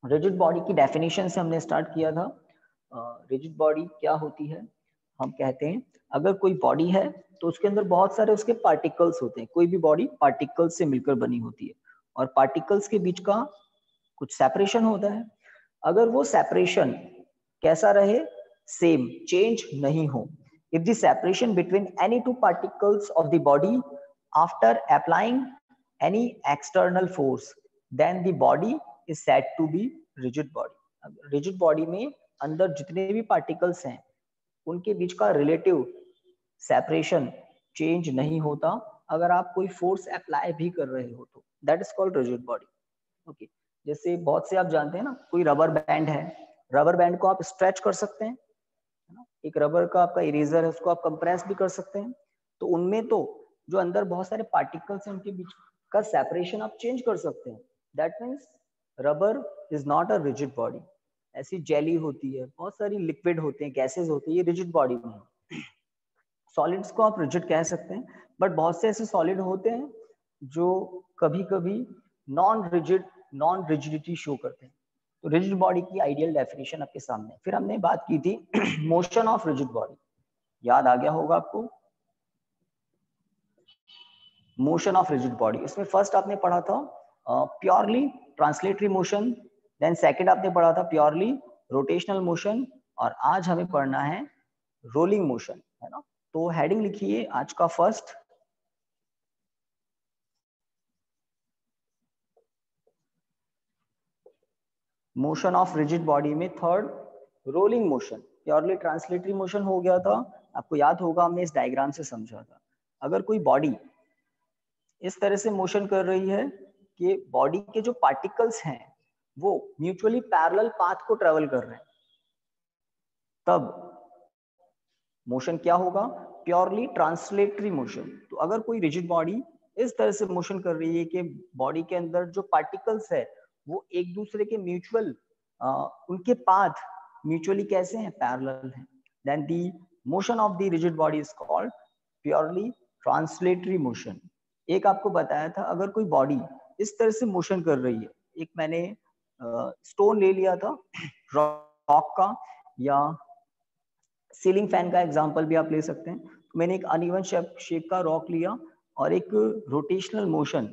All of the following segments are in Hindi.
रिजिड बॉडी की डेफिनेशन से हमने स्टार्ट किया था। रिजिड बॉडी क्या होती है? हम कहते हैं अगर कोई बॉडी है तो उसके अंदर बहुत सारे उसके पार्टिकल्स होते हैं। कोई भी बॉडी पार्टिकल्स से मिलकर बनी होती है और पार्टिकल्स के बीच का कुछ सेपरेशन होता है। अगर वो सेपरेशन कैसा रहे, सेम, चेंज नहीं हो, if the separation between any two particles of the body after applying any external force, then the body is said to be rigid body। rigid body में अंदर जितने भी पार्टिकल्स हैं उनके बीच का रिलेटिव सेपरेशन चेंज नहीं होता अगर आप कोई फोर्स अप्लाई भी कर रहे हो तो, that is called rigid body. Okay, जैसे बहुत से आप जानते हैं ना, कोई रबर बैंड है, रबर बैंड को आप स्ट्रेच कर सकते हैं, है ना। एक रबर का आपका इरेजर है, उसको आप कंप्रेस भी कर सकते हैं। तो उनमें तो जो अंदर बहुत सारे पार्टिकल्स हैं उनके बीच का सेपरेशन आप चेंज कर सकते हैं। That means rubber is not a rigid body. ऐसी जेली होती है, बहुत सारी लिक्विड होते हैं, गैसेस होती है, ये रिजिड बॉडी में है। सॉलिड्स को आप रिजिड कह सकते हैं, बट बहुत से ऐसे सॉलिड होते हैं जो कभी कभी नॉन रिजिडिटी शो करते हैं। तो रिजिड बॉडी की आइडियल डेफिनेशन आपके सामने। फिर हमने बात की थी मोशन ऑफ रिजिड बॉडी, याद आ गया होगा आपको, मोशन ऑफ रिजिड बॉडी। इसमें फर्स्ट आपने पढ़ा था purely translatory motion, then second आपने पढ़ा था प्योरली रोटेशनल मोशन, और आज हमें पढ़ना है रोलिंग मोशन, है ना। तो हेडिंग लिखिए आज का first, motion of rigid body में third rolling motion. Purely translatory motion हो गया था, आपको याद होगा हमने इस डायग्राम से समझा था। अगर कोई बॉडी इस तरह से मोशन कर रही है कि बॉडी के जो पार्टिकल्स हैं वो म्यूचुअली पैरेलल पाथ को ट्रेवल कर रहे हैं, तब मोशन क्या होगा? Purely translatory motion. तो अगर कोई रिजिड बॉडी इस तरह से मोशन कर रही है कि बॉडी के अंदर जो पार्टिकल्स है वो एक दूसरे के म्यूचुअल उनके पाथ म्यूचुअली कैसे हैं? पैरेलल हैं, then the motion of the rigid body is called purely translatory motion. एक आपको बताया था, अगर कोई बॉडी इस तरह से मोशन कर रही है, एक मैंने स्टोन ले लिया था रॉक का, या सीलिंग फैन का एग्जांपल भी आप ले सकते हैं। तो मैंने एक अनइवन शेप का रॉक लिया और एक रोटेशनल मोशन,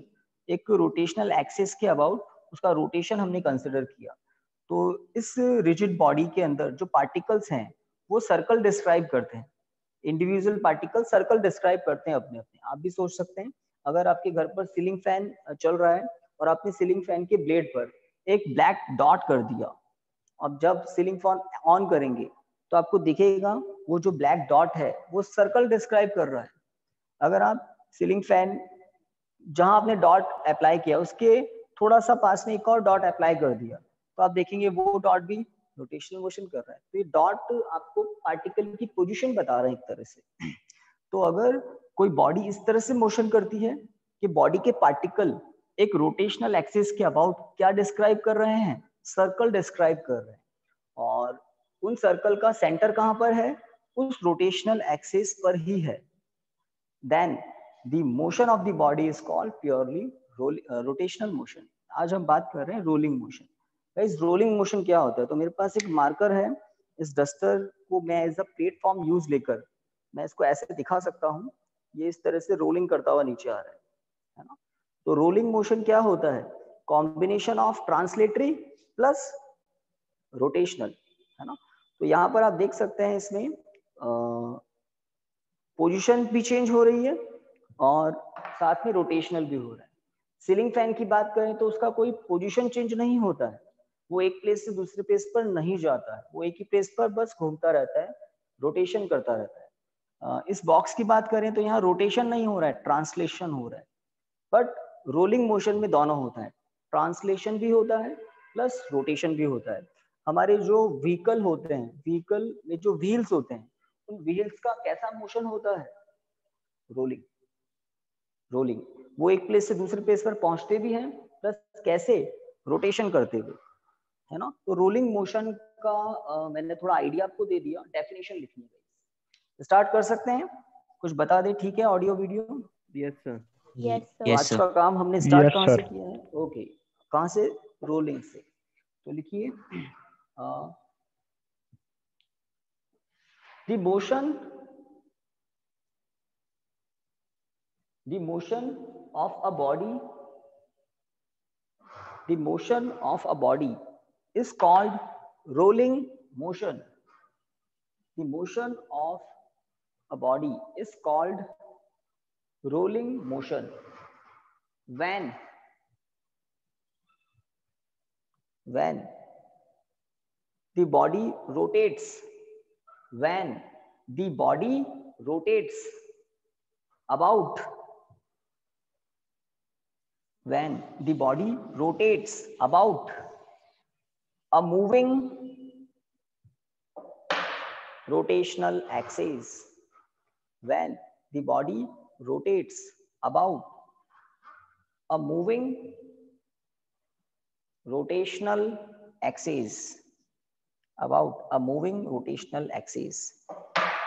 एक रोटेशनल एक्सिस के अबाउट उसका रोटेशन हमने कंसिडर किया। तो इस रिजिड बॉडी के अंदर जो पार्टिकल्स हैं वो सर्कल डिस्क्राइब करते हैं, इंडिविजुअल पार्टिकल सर्कल डिस्क्राइब करते हैं अपने अपने। आप भी सोच सकते हैं, अगर आपके घर पर सीलिंग फैन चल रहा है और आपने सीलिंग फैन के ब्लेड पर एक ब्लैक डॉट कर दिया, अब जब सीलिंग फैन ऑन करेंगे तो आपको दिखेगा वो जो ब्लैक डॉट है वो सर्कल डिस्क्राइब कर रहा है। अगर आप सीलिंग फैन जहां आपने डॉट अप्लाई किया उसके थोड़ा सा पास में एक और डॉट अप्लाई कर दिया, तो आप देखेंगे वो डॉट भी रोटेशनल मोशन कर रहा है। तो ये डॉट आपको पार्टिकल की पोजीशन बता रहे हैं एक तरह से। तो अगर कोई बॉडी इस तरह से मोशन करती है कि बॉडी के पार्टिकल एक रोटेशनल एक्सिस के अबाउट क्या डिस्क्राइब कर रहे हैं? सर्कल डिस्क्राइब कर रहे हैं, और उन सर्कल का सेंटर कहां पर है? उस रोटेशनल एक्सिस पर ही है। Then the motion of the body is called purely rotational motion. आज हम बात कर रहे हैं rolling motion. Guys, rolling motion क्या होता है? तो मेरे पास एक मार्कर है, इस डस्टर को मैं एज अ प्लेटफॉर्म यूज लेकर मैं इसको ऐसे दिखा सकता हूँ, ये इस तरह से रोलिंग करता हुआ नीचे आ रहा है ना। तो रोलिंग मोशन क्या होता है? Combination of translatory plus rotational, है ना। तो यहाँ पर आप देख सकते हैं इसमें पोजीशन भी चेंज हो रही है और साथ में रोटेशनल भी हो रहा है। सीलिंग फैन की बात करें तो उसका कोई पोजीशन चेंज नहीं होता है, वो एक प्लेस से दूसरे प्लेस पर नहीं जाता है, वो एक ही प्लेस पर बस घूमता रहता है, रोटेशन करता रहता है। इस बॉक्स की बात करें तो यहाँ रोटेशन नहीं हो रहा है, ट्रांसलेशन हो रहा है। बट रोलिंग मोशन में दोनों होता है, ट्रांसलेशन भी होता है प्लस रोटेशन भी होता है। हमारे जो व्हीकल होते हैं, व्हीकल में जो व्हील्स होते हैं, उन व्हील्स का कैसा मोशन होता है? रोलिंग। रोलिंग, वो एक प्लेस से दूसरे प्लेस पर पहुंचते भी हैं प्लस कैसे? रोटेशन करते हुए, है ना। तो रोलिंग मोशन का मैंने थोड़ा आइडिया आपको दे दिया, डेफिनेशन लिखनी है। स्टार्ट कर सकते हैं, कुछ बता दें, ठीक है? Audio video? Yes sir. Yes आज सर। का काम हमने स्टार्ट कहाँ से किया है? ओके, कहाँ से? रोलिंग से। तो लिखिए the motion of a body, the motion of a body is called rolling motion. The motion of a body is called rolling motion when the body rotates, when the body rotates about, when the body rotates about a moving rotational axis, when the body rotates about a moving rotational axis, about a moving rotational axis.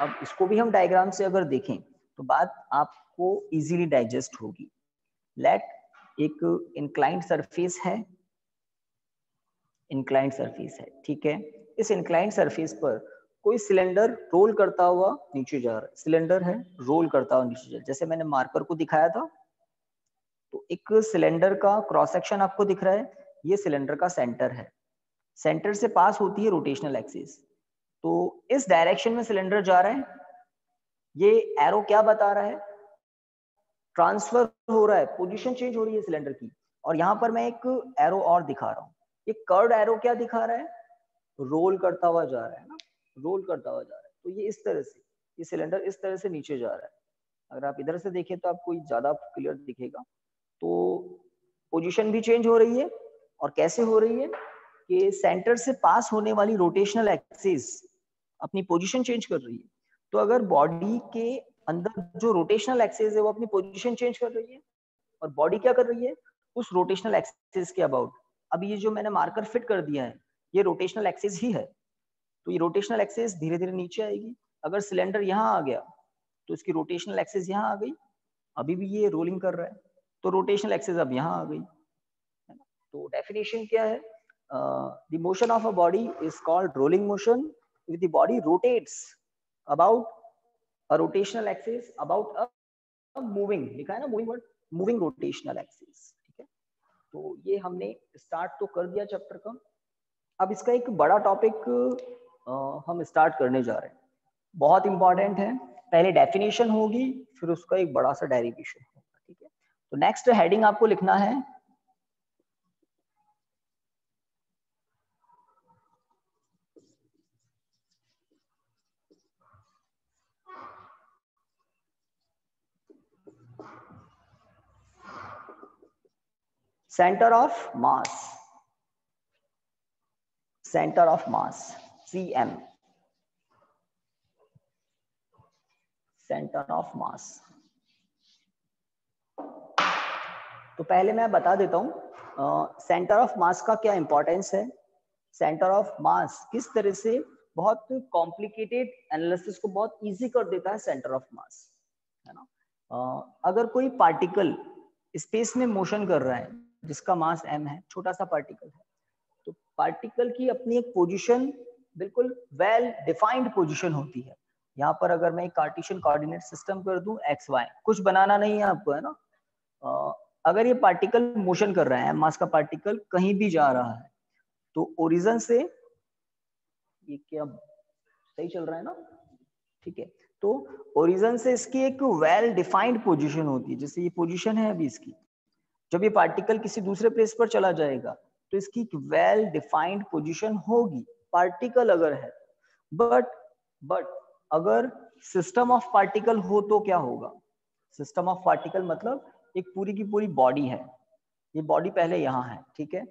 अब इसको भी हम डायग्राम से अगर देखें तो बात आपको इजीली डाइजेस्ट होगी. लेट एक इंक्लाइंड सरफेस है, इंक्लाइंड सरफेस है, ठीक है. इस इंक्लाइंड सरफेस पर कोई सिलेंडर रोल करता हुआ नीचे जा रहा है, सिलेंडर है रोल करता हुआ नीचे जा रहा है. जैसे मैंने मार्कर को दिखाया था, तो एक सिलेंडर का क्रॉस सेक्शन आपको दिख रहा है, ये सिलेंडर का सेंटर है, सेंटर से पास होती है रोटेशनल एक्सिस. तो इस डायरेक्शन में सिलेंडर जा रहा है, ये एरो क्या बता रहा है, ट्रांसफर हो रहा है, पोजीशन चेंज हो रही है सिलेंडर की. और यहाँ पर मैं एक एरो और दिखा रहा हूँ, ये कर्व्ड एरो क्या दिखा रहा है, रोल करता हुआ जा रहा है ना, रोल करता हुआ जा रहा है. तो ये इस तरह से, ये सिलेंडर इस तरह से नीचे जा रहा है. अगर आप इधर से देखें तो आपको ज्यादा क्लियर दिखेगा. तो पोजीशन भी चेंज हो रही है, और कैसे हो रही है कि सेंटर से पास होने वाली रोटेशनल एक्सिस अपनी पोजीशन चेंज कर रही है. तो अगर बॉडी के अंदर जो रोटेशनल एक्सिस है वो अपनी पोजीशन चेंज कर रही है, और बॉडी क्या कर रही है, उस रोटेशनल एक्सिस के अबाउट. अब ये जो मैंने मार्कर फिट कर दिया है, ये रोटेशनल एक्सिस ही है. तो ये रोटेशनल एक्सिस धीरे धीरे नीचे आएगी. अगर सिलेंडर यहाँ आ गया तो इसकी रोटेशनल एक्सिस यहाँ आ गई, अभी भी ये रोलिंग कर रहा है, तो रोटेशनल एक्सिस अब यहाँ आ गई. तो डेफिनेशन क्या है, the motion of a body is called rolling motion with the body rotates about a rotational axis, about a moving, लिखा है ना moving word, moving rotational axis. ठीक है, तो ये हमने स्टार्ट तो कर दिया चैप्टर का. अब इसका एक बड़ा टॉपिक हम स्टार्ट करने जा रहे हैं, बहुत इंपॉर्टेंट है. पहले डेफिनेशन होगी, फिर उसका एक बड़ा सा डेरिवेशन होगा. ठीक है, तो नेक्स्ट हेडिंग आपको लिखना है centre of mass, centre of mass, CM, centre of मास. तो पहले मैं बता देता हूं सेंटर ऑफ मास का क्या इंपॉर्टेंस है. सेंटर ऑफ मास किस तरह से बहुत कॉम्प्लिकेटेड एनालिसिस को बहुत इजी कर देता है सेंटर ऑफ मास, है ना. अगर कोई पार्टिकल स्पेस में मोशन कर रहा है जिसका मास m है, छोटा सा पार्टिकल है, तो पार्टिकल की अपनी एक पोजीशन, बिल्कुल वेल डिफाइंड पोजीशन होती है. यहाँ पर अगर मैं एक कार्टेशियन कोऑर्डिनेट सिस्टम कर दूं एक्स वाई, कुछ बनाना नहीं है आपको, है ना. अगर ये पार्टिकल मोशन कर रहा है, मास का पार्टिकल कहीं भी जा रहा है, तो ओरिजिन से, ये क्या सही चल रहा है ना, ठीक है, तो ओरिजिन से इसकी एक वेल डिफाइंड पोजीशन होती है. जैसे ये पोजीशन है अभी इसकी, जब ये पार्टिकल किसी दूसरे प्लेस पर चला जाएगा तो इसकी एक वेल डिफाइंड पोजीशन होगी, पार्टिकल अगर है. बट अगर सिस्टम ऑफ पार्टिकल हो तो क्या होगा, सिस्टम ऑफ पार्टिकल मतलब एक पूरी की पूरी बॉडी है, ये बॉडी पहले यहाँ है, ठीक है,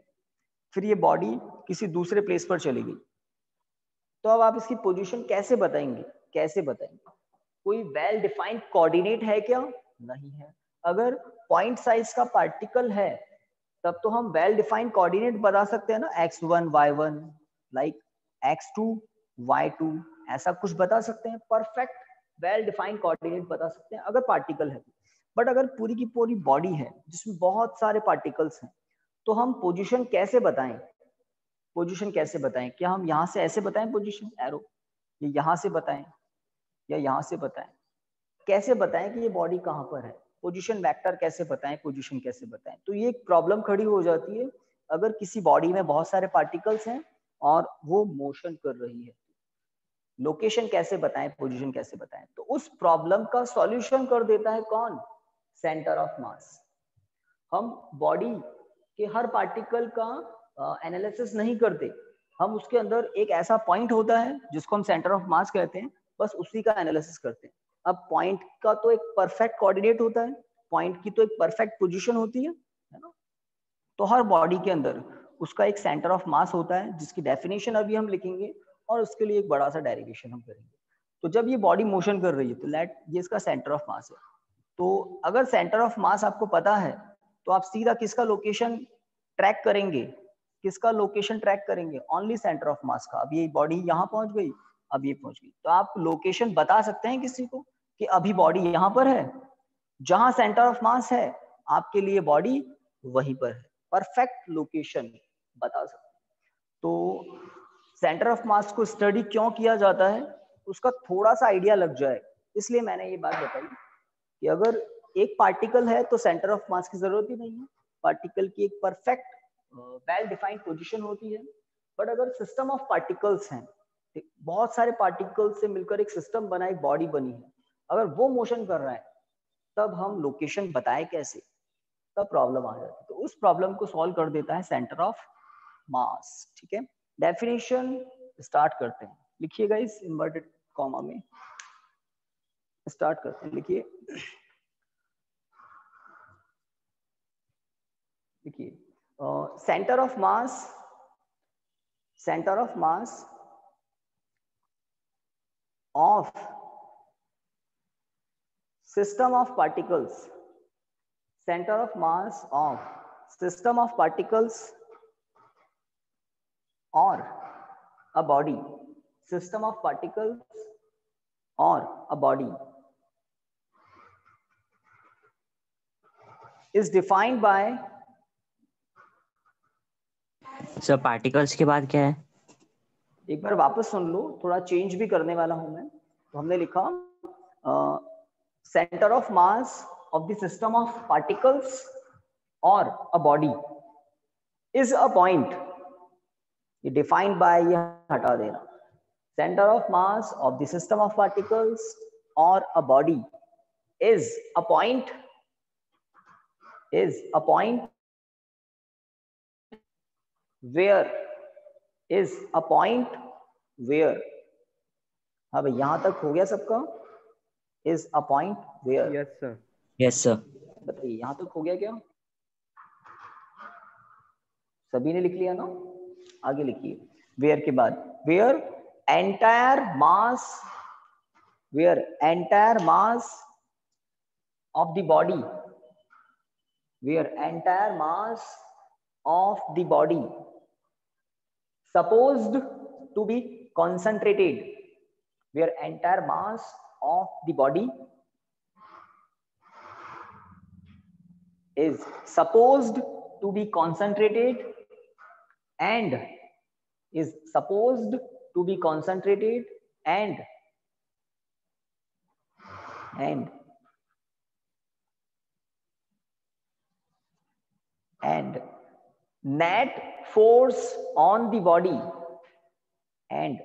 फिर ये बॉडी किसी दूसरे प्लेस पर चली गई, तो अब आप इसकी पोजीशन कैसे बताएंगे, कैसे बताएंगे. कोई वेल डिफाइंड कोऑर्डिनेट है क्या, नहीं है. अगर पॉइंट साइज का पार्टिकल है तब तो हम वेल डिफाइंड कोऑर्डिनेट बता सकते हैं ना, x1 y1, like x2 y2, ऐसा कुछ बता सकते हैं, परफेक्ट वेल डिफाइंड कोऑर्डिनेट बता सकते हैं अगर पार्टिकल है. बट अगर पूरी की पूरी बॉडी है जिसमें बहुत सारे पार्टिकल्स हैं, तो हम पोजीशन कैसे बताएं, पोजीशन कैसे बताएं? क्या हम यहाँ से ऐसे बताएं पोजीशन एरो, या यहाँ से बताएं, या यहाँ से बताएं? कैसे बताएं कि ये बॉडी कहाँ पर है? पोजीशन वेक्टर कैसे बताएं, पोजीशन कैसे बताएं? तो ये एक प्रॉब्लम खड़ी हो जाती है अगर किसी बॉडी में बहुत सारे पार्टिकल्स हैं और वो मोशन कर रही है। लोकेशन कैसे बताएं, पोजीशन कैसे बताएं? तो उस प्रॉब्लम का सॉल्यूशन कर देता है कौन? सेंटर ऑफ मास। हम बॉडी के हर पार्टिकल का एनालिसिस नहीं करते, हम उसके अंदर एक ऐसा पॉइंट होता है जिसको हम सेंटर ऑफ मास कहते हैं, बस उसी का एनालिसिस करते हैं। अब पॉइंट का तो एक परफेक्ट कोऑर्डिनेट होता है, पॉइंट की तो एक परफेक्ट पोजीशन होती है ना? तो हर बॉडी के अंदर उसका एक सेंटर ऑफ मास होता है जिसकी डेफिनेशन अभी हम लिखेंगे और उसके लिए एक बड़ा सा डेरिवेशन हम करेंगे। तो जब ये बॉडी मोशन कर रही है तो लेट ये इसका सेंटर ऑफ मास है। तो अगर सेंटर ऑफ मास आपको पता है तो आप सीधा किसका लोकेशन ट्रैक करेंगे? किसका लोकेशन ट्रैक करेंगे? ओनली सेंटर ऑफ मास का। अब ये बॉडी यहाँ पहुंच गई, अब ये पहुंच गई, तो आप लोकेशन बता सकते हैं किसी को कि अभी बॉडी यहाँ पर है, जहां सेंटर ऑफ मास है आपके लिए बॉडी वहीं पर है। परफेक्ट लोकेशन बता सकते हैं। तो सेंटर ऑफ मास को स्टडी क्यों किया जाता है, उसका थोड़ा सा आइडिया लग जाए, इसलिए मैंने ये बात बताई कि अगर एक पार्टिकल है तो सेंटर ऑफ मास की जरूरत ही नहीं है, पार्टिकल की एक परफेक्ट वेल डिफाइंड पोजीशन होती है। बट अगर सिस्टम ऑफ पार्टिकल्स हैं, बहुत सारे पार्टिकल्स से मिलकर एक सिस्टम बना, एक बॉडी बनी है, अगर वो मोशन कर रहा है तब हम लोकेशन बताए कैसे? तब प्रॉब्लम आ जाती है। तो उस प्रॉब्लम को सॉल्व कर देता है सेंटर ऑफ मास। ठीक है, डेफिनेशन स्टार्ट करते हैं। लिखिएगा इस इन्वर्टेड कॉमा में, स्टार्ट करते हैं। लिखिए centre of mass, centre of mass of system of particles, center of mass of system of particles or a body, system of particles or a body is defined by sir particles के बाद क्या है? एक बार वापस सुन लो, थोड़ा चेंज भी करने वाला हूं मैं। तो हमने लिखा center of mass of the system of particles or a body is a point, ये defined by, ये हटा देना, center of mass of the system of particles or a body is a point, is a point where, is a point where, अब यहां तक हो गया सबका? is a point where, yes sir, yes sir. बताइए यहां तक हो गया क्या? सभी ने लिख लिया ना? आगे लिखिए, वेयर के बाद, where entire mass, where entire mass of the body, where entire mass of the body supposed to be concentrated, where entire mass of the body is supposed to be concentrated and is supposed to be concentrated and net force on the body, and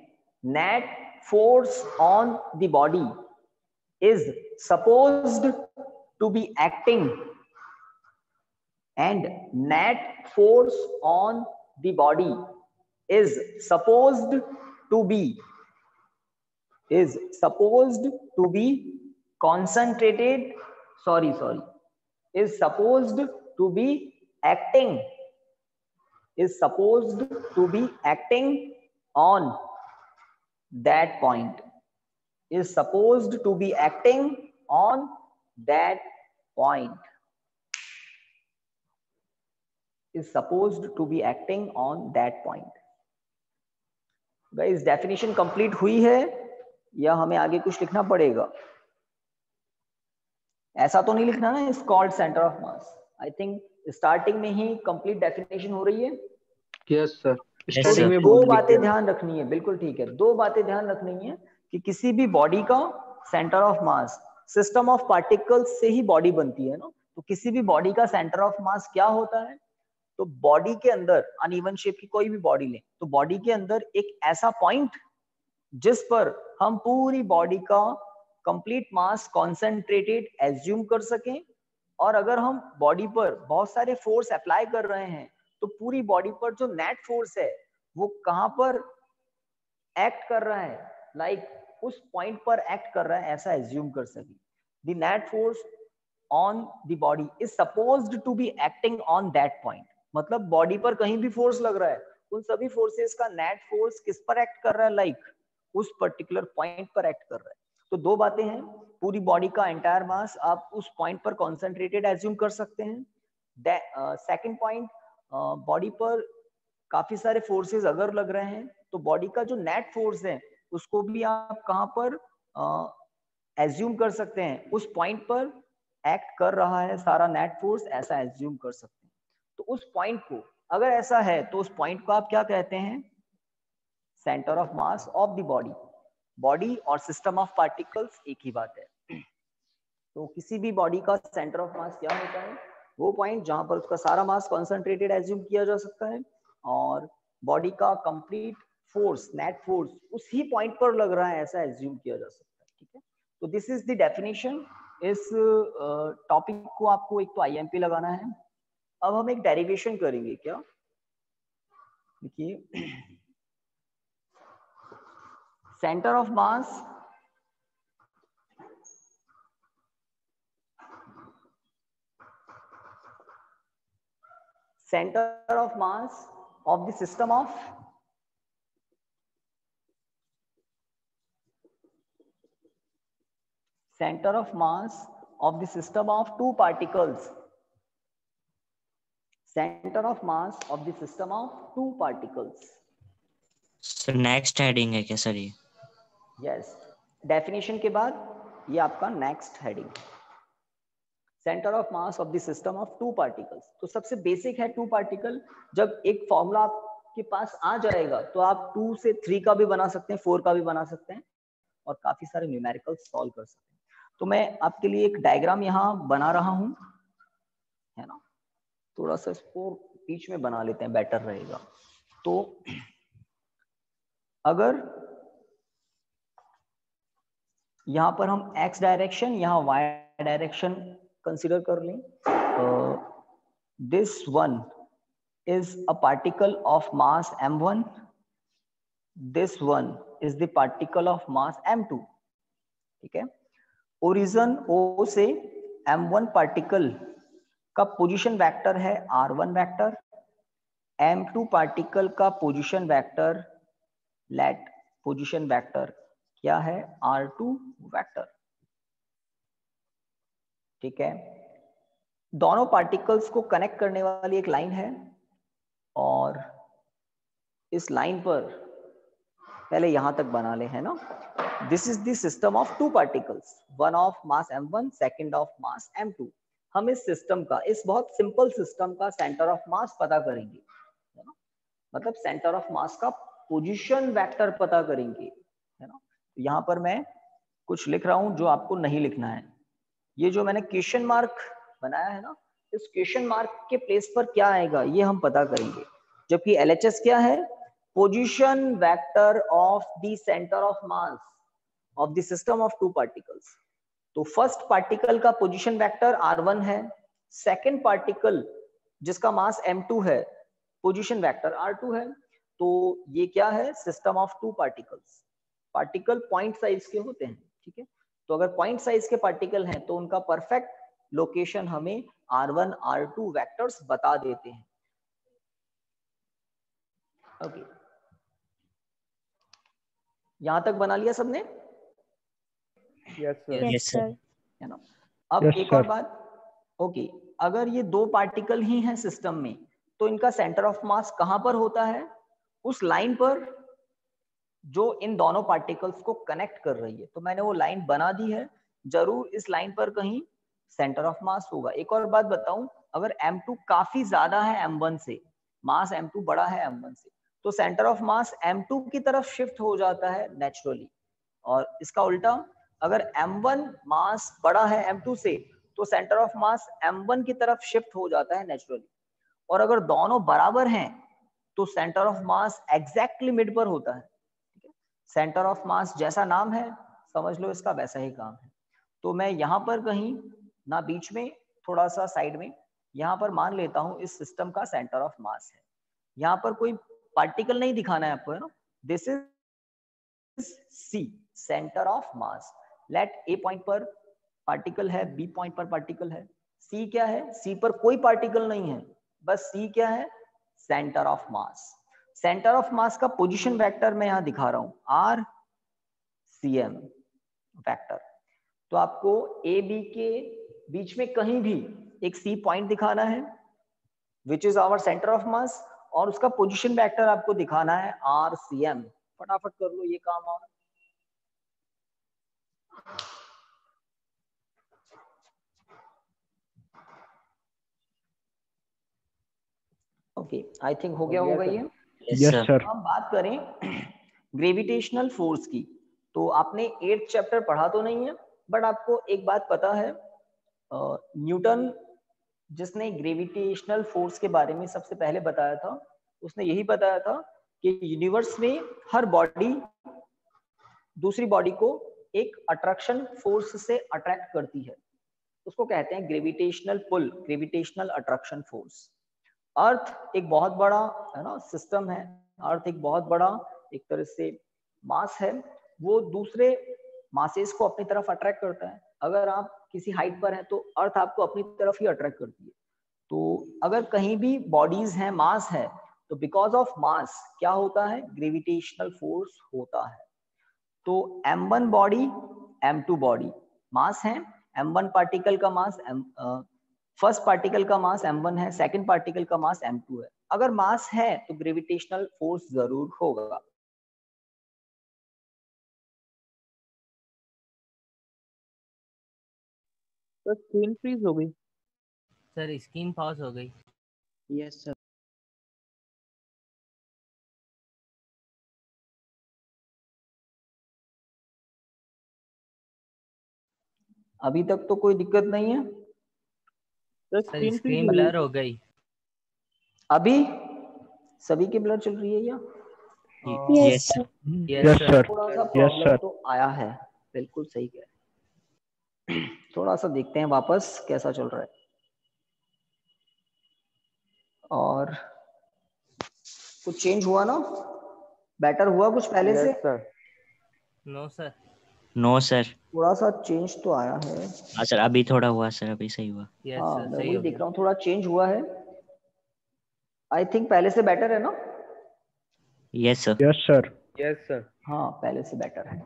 net force on the body is supposed to be acting, and net force on the body is supposed to be, is supposed to be concentrated, is supposed to be acting, is supposed to be acting on that point, is supposed to be acting on that point, is supposed to be acting on that point. Guys definition complete हुई है या हमें आगे कुछ लिखना पड़ेगा? ऐसा तो नहीं लिखना ना, is called centre of mass. I think starting में ही कंप्लीट डेफिनेशन हो रही है। यस सर, स्टार्टिंग में दो बोल दी बातें क्या? ध्यान रखनी है, बिल्कुल ठीक है, दो बातें ध्यान रखनी है कि किसी भी बॉडी का centre of mass system of particles से ही बॉडी बनती है ना। तो किसी भी बॉडी का सेंटर ऑफ मास क्या होता है, तो बॉडी के अंदर अनइवन शेप की कोई भी बॉडी लें तो बॉडी के अंदर एक ऐसा पॉइंट जिस पर हम पूरी बॉडी का कंप्लीट मास कॉन्सेंट्रेटेड एज्यूम कर सकें, और अगर हम बॉडी पर बहुत सारे फोर्स अप्लाई कर रहे हैं तो पूरी बॉडी पर जो नेट फोर्स है वो कहां पर एक्ट कर रहा है, लाइक उस पॉइंट पर एक्ट कर रहा है, ऐसा एज्यूम कर सके। The net force on the body is supposed to be acting on that point, मतलब बॉडी पर कहीं भी फोर्स लग रहा है, उन सभी फोर्सेस का नेट फोर्स किस पर एक्ट कर रहा है, लाइक उस पर्टिकुलर पॉइंट पर एक्ट कर रहा है। तो दो बातें हैं, पूरी बॉडी का एंटायर मास आप उस पॉइंट पर कॉन्सेंट्रेटेड एज्यूम कर सकते हैं। सेकंड पॉइंट, बॉडी पर काफी सारे फोर्सेस अगर लग रहे हैं तो बॉडी का जो नेट फोर्स है उसको भी आप कहां पर एज्यूम कर सकते हैं, उस पॉइंट पर एक्ट कर रहा है सारा नेट फोर्स, ऐसा एज्यूम कर सकते हैं। तो उस पॉइंट को, अगर ऐसा है तो उस पॉइंट को आप क्या कहते हैं, centre of mass of the body. Body और सिस्टम ऑफ पार्टिकल्स एक ही बात है। तो किसी भी बॉडी का सेंटर ऑफ मास क्या होता है, वो पॉइंट जहां पर उसका सारा मास कॉन्सेंट्रेटेड एज्यूम किया जा सकता है, और बॉडी का कंप्लीट फोर्स नेट फोर्स उसी पॉइंट पर लग रहा है, ऐसा एज्यूम किया जा सकता है। ठीक है, तो दिस इज द डेफिनेशन। इस टॉपिक को आपको एक तो आईएमपी लगाना है। अब हम एक डेरिवेशन करेंगे, क्या देखिए, centre of mass of the system of two particles, center of mass of the system of two particles। Sir next heading है क्या सर ये? यस, डेफिनेशन के बाद ये आपका next heading, centre of mass of the system of two particles. तो सबसे बेसिक है टू पार्टिकल। जब एक फॉर्मूला आपके पास आ जाएगा तो आप 2 से 3 का भी बना सकते हैं, 4 का भी बना सकते हैं, और काफी सारे न्यूमेरिकल्स सॉल्व कर सकते हैं। तो मैं आपके लिए एक डायग्राम यहाँ बना रहा हूँ, है ना, थोड़ा सा इसको बीच में बना लेते हैं, बेटर रहेगा। तो अगर यहाँ पर हम x डायरेक्शन, यहाँ y डायरेक्शन कंसिडर कर लें, this one is a particle of mass m1, this one is the particle of mass m2। ठीक है, ओरिजिन O से m1 पार्टिकल का पोजीशन वेक्टर है r1 वेक्टर, m2 पार्टिकल का position vector, let position vector क्या है, r2 वेक्टर। ठीक है, दोनों पार्टिकल्स को कनेक्ट करने वाली एक लाइन है, और इस लाइन पर पहले यहां तक बना ले, है ना। This is the system of two particles, one of mass m1, second of mass m2। हम इस सिस्टम का, इस बहुत सिंपल सिस्टम का सेंटर ऑफ मास पता करेंगे, है ना, मतलब सेंटर ऑफ मास का पोजीशन वेक्टर पता करेंगे, है ना। यहाँ पर मैं कुछ लिख रहा हूं जो आपको नहीं लिखना है। ये जो मैंने क्वेश्चन मार्क बनाया है ना, इस क्वेश्चन मार्क के प्लेस पर क्या आएगा ये हम पता करेंगे। जबकि LHS क्या है, position vector of the centre of mass of the system of two particles. तो फर्स्ट पार्टिकल का पोजीशन वेक्टर r1 है, सेकंड पार्टिकल जिसका मास m2 है, पोजीशन वेक्टर r2 है। तो ये क्या है, system of two particles. Particle point size के होते हैं, ठीक है। तो अगर पॉइंट साइज के पार्टिकल हैं तो उनका परफेक्ट लोकेशन हमें r1 r2 वेक्टर्स बता देते हैं। ओके, यहां तक बना लिया सबने? यस सर, है ना। अब एक और बात, ओके, अगर ये दो पार्टिकल ही हैं सिस्टम में तो इनका सेंटर ऑफ मास कहां पर होता है, उस लाइन पर जो इन दोनों पार्टिकल्स को कनेक्ट कर रही है। तो मैंने वो लाइन बना दी है, जरूर इस लाइन पर कहीं सेंटर ऑफ मास होगा। एक और बात बताऊं, अगर m2 काफी ज्यादा है m1 से, मास m2 बड़ा है m1 से, तो सेंटर ऑफ मास m2 की तरफ शिफ्ट हो जाता है नेचुरली, और इसका उल्टा अगर m1 मास बड़ा है m2 से तो सेंटर ऑफ मास m1 की तरफ शिफ्ट हो जाता है नेचुरली, और अगर दोनों बराबर हैं तो centre of mass exactly mid पर होता है। सेंटर ऑफ मास जैसा नाम है समझ लो इसका वैसा ही काम है। तो मैं यहाँ पर कहीं ना बीच में थोड़ा सा साइड में यहाँ पर मान लेता हूँ इस सिस्टम का सेंटर ऑफ मास है। यहाँ पर कोई पार्टिकल नहीं दिखाना है आपको, है ना। This is C, centre of mass. Let A point पर पार्टिकल है, बी पॉइंट पर पार्टिकल है, सी क्या है, सी पर कोई पार्टिकल नहीं है, बस सी क्या है, centre of mass. Centre of मास का पोजीशन वेक्टर मैं यहाँ दिखा रहा हूँ, आर सी एम वेक्टर। तो आपको ए बी के बीच में कहीं भी एक सी पॉइंट दिखाना है which is our centre of mass, और उसका पोजीशन वेक्टर आपको दिखाना है आर सी एम। फटाफट कर लो ये काम। और ओके, आई थिंक हो गया होगा ये। Yes sir. हम बात करें ग्रेविटेशनल फोर्स की, तो आपने 8th चैप्टर पढ़ा तो नहीं है, बट आपको एक बात पता है, न्यूटन जिसने ग्रेविटेशनल फोर्स के बारे में सबसे पहले बताया था, उसने यही बताया था कि यूनिवर्स में हर बॉडी दूसरी बॉडी को एक अट्रैक्शन फोर्स से अट्रैक्ट करती है, उसको कहते हैं gravitational pull, gravitational attraction force. Earth एक बहुत बड़ा, है ना, सिस्टम है। अर्थ एक बहुत बड़ा एक तरह से मास है, वो दूसरे मासेस को अपनी तरफ अट्रैक्ट करता है। अगर आप किसी हाइट पर हैं तो अर्थ आपको अपनी तरफ ही अट्रैक्ट करती है। तो अगर कहीं भी बॉडीज हैं, मास है, तो बिकॉज ऑफ मास क्या होता है, ग्रेविटेशनल फोर्स होता है। तो m1 body, m2 body mass है, m1 पार्टिकल का मास फर्स्ट पार्टिकल का मास m1 है, सेकंड पार्टिकल का मास m2 है। अगर मास है तो ग्रेविटेशनल फोर्स जरूर होगा। तो स्क्रीन फ्रीज हो गई। सर स्क्रीन पॉज हो गई। Yes sir. अभी तक तो कोई दिक्कत नहीं है। तो सर स्क्रीन ब्लर हो गई। अभी सभी की ब्लर चल रही है या? Yes sir. Yes sir. थोड़ा सा प्रॉब्लम तो आया है, बिल्कुल सही कह रहे हैं। थोड़ा सा देखते हैं वापस कैसा चल रहा है। और कुछ चेंज हुआ ना, बेटर हुआ कुछ पहले से? No sir. No sir. थोड़ा सा चेंज तो आया है। हाँ सर, अभी थोड़ा हुआ सर, अभी सही हुआ। यस हाँ, सर मैं सही वही हो देख गया। रहा हूँ, थोड़ा चेंज हुआ है। आई थिंक पहले से बेटर है ना? Yes sir. Yes sir. Yes sir. हाँ, पहले से बेटर है।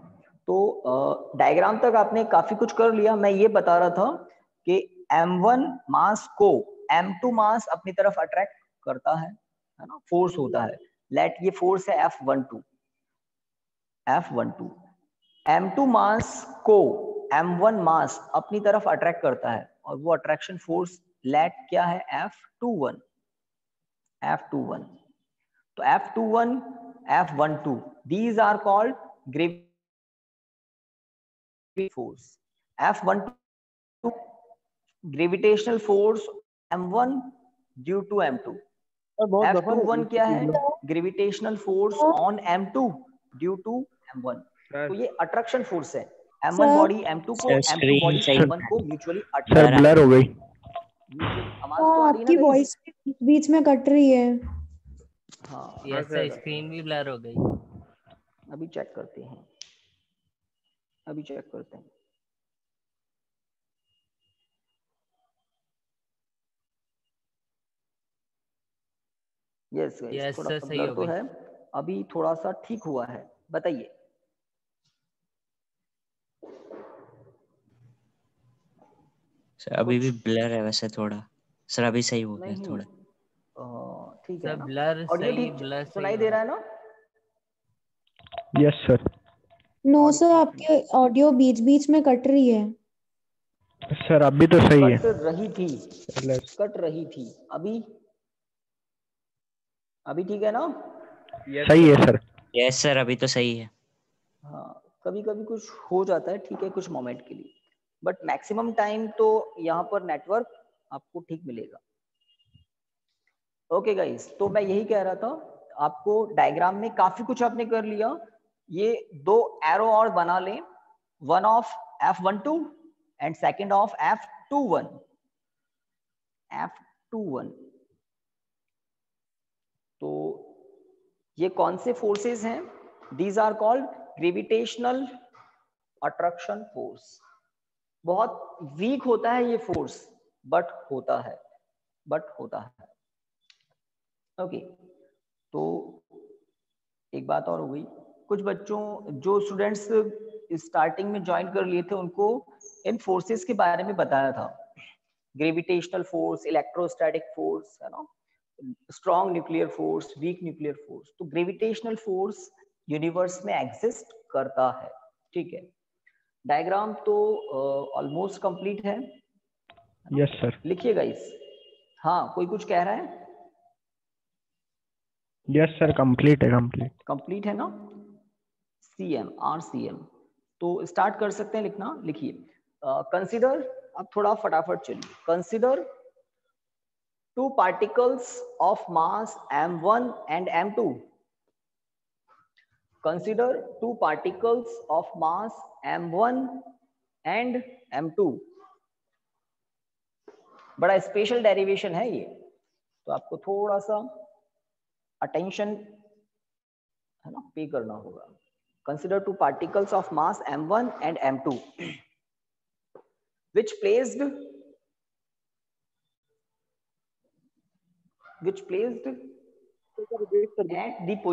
तो डायग्राम तक आपने काफी कुछ कर लिया। मैं ये बता रहा था कि m1 मास को m2 मास अपनी तरफ अट्रैक्ट करता है ना, फोर्स होता है। लेट ये फोर्स है F12, F12। m2 मास को m1 मास अपनी तरफ अट्रैक्ट करता है, और वो अट्रैक्शन फोर्स लेट क्या है, F21, F21। तो F21, F12, these are called gravity force. F12 gravitational force m1 due to m2. F21 क्या है, gravitational force on m2 due to m1। तो ये अट्रैक्शन फोर्स है। m1 बॉडी m2 को, m2 बॉडी m1 को म्यूचुअली अट्रैक्ट। ब्लर हो गई। आवाज तो आ रही है ना? आपकी वॉइस बीच में कट रही है। हाँ, यस सर स्क्रीन भी ब्लर हो गई। अभी चेक करते हैं, अभी चेक करते हैं। यस गाइस, थोड़ा सा ब्लर तो है, अभी थोड़ा सा ठीक हुआ है। बताइए। सर अभी भी ब्लर है वैसे थोड़ा। सर अभी सही हो गया थोड़ा। ठीक है ना? ब्लर ऑडियो सही, ठीक ब्लर सुनाई दे रहा है ना? Yes sir. नो सर, आपके ऑडियो बीच बीच में कट रही है। सर अभी तो सही है। कट रही थी, कट रही थी। अभी अभी ठीक है ना? सही है सर। यस सर, अभी तो सही है। हाँ, कभी कभी कुछ हो जाता है, ठीक है, कुछ मोमेंट के लिए, बट मैक्सिमम टाइम तो यहाँ पर नेटवर्क आपको ठीक मिलेगा। ओके गाइस, तो मैं यही कह रहा था, आपको डायग्राम में काफी कुछ आपने कर लिया। ये 2 एरो और बना लें, one of F12 and second of F21। तो ये कौन से फोर्सेस हैं? These are called gravitational attraction force. बहुत वीक होता है ये फोर्स, बट होता है। ओके, तो एक बात और हो गई, कुछ बच्चों, जो स्टूडेंट्स स्टार्टिंग में ज्वाइन कर लिए थे, उनको इन फोर्सेस के बारे में बताया था। ग्रेविटेशनल फोर्स, इलेक्ट्रोस्टैटिक फोर्स, है ना, strong nuclear force, weak nuclear force. तो ग्रेविटेशनल फोर्स यूनिवर्स में एग्जिस्ट करता है, ठीक है। डायग्राम तो ऑलमोस्ट कंप्लीट है। Yes sir. लिखिएगा इस, हाँ, कोई कुछ कह रहा है? यस सर, कंप्लीट है, कंप्लीट है ना। CM RCM, तो स्टार्ट कर सकते हैं लिखना। लिखिए, कंसीडर, अब थोड़ा फटाफट चलिए। Consider 2 particles of mass m1 and m2. Consider 2 particles of mass m1 and m2. बड़ा स्पेशल डेरिवेशन है ये, तो आपको थोड़ा सा अटेंशन, है ना, पे करना होगा। Consider 2 particles of mass m1 and m2 which placed at the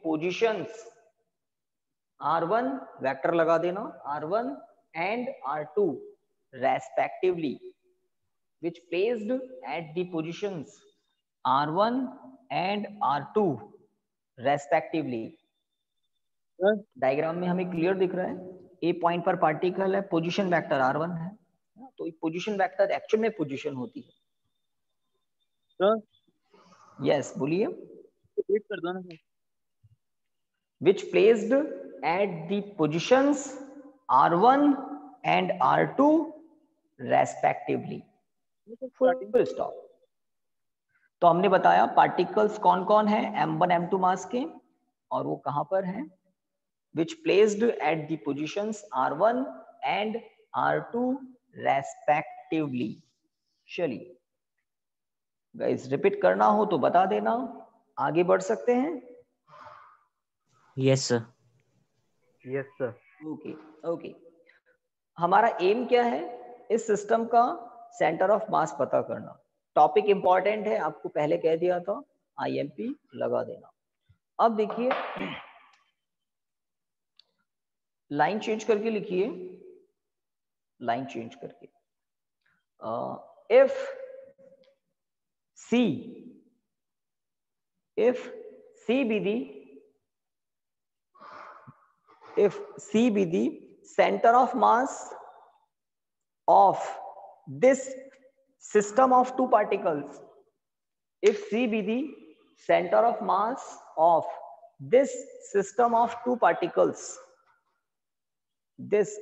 positions R1, vector लगा देना, R1 and R2 respectively, which placed at the positions R1 and R2 respectively. Diagram में हमें क्लियर दिख रहा है, ए पॉइंट पर पार्टिकल है, पोजीशन वेक्टर R1 है, तो पोजीशन वेक्टर एक्चुअल में पोजीशन होती है। यस, बोलिए। रिपीट कर दो ना sir. Which placed at the positions R1 and R2 respectively. Full stop. तो हमने बताया पार्टिकल्स कौन कौन है m1 m2 मास के, और वो कहां पर है। Which placed at the positions R1 and R2 respectively. चलिए गाइस, रिपीट करना हो तो बता देना, आगे बढ़ सकते हैं। Yes sir. Yes sir. Okay, हमारा एम क्या है? इस सिस्टम का सेंटर ऑफ मास पता करना। टॉपिक इंपॉर्टेंट है, आपको पहले कह दिया था, IMP लगा देना। अब देखिए, लाइन चेंज करके लिखिए, लाइन चेंज करके। If C be the center of mass of this system of 2 particles, if C be the center of mass of this system of 2 particles, then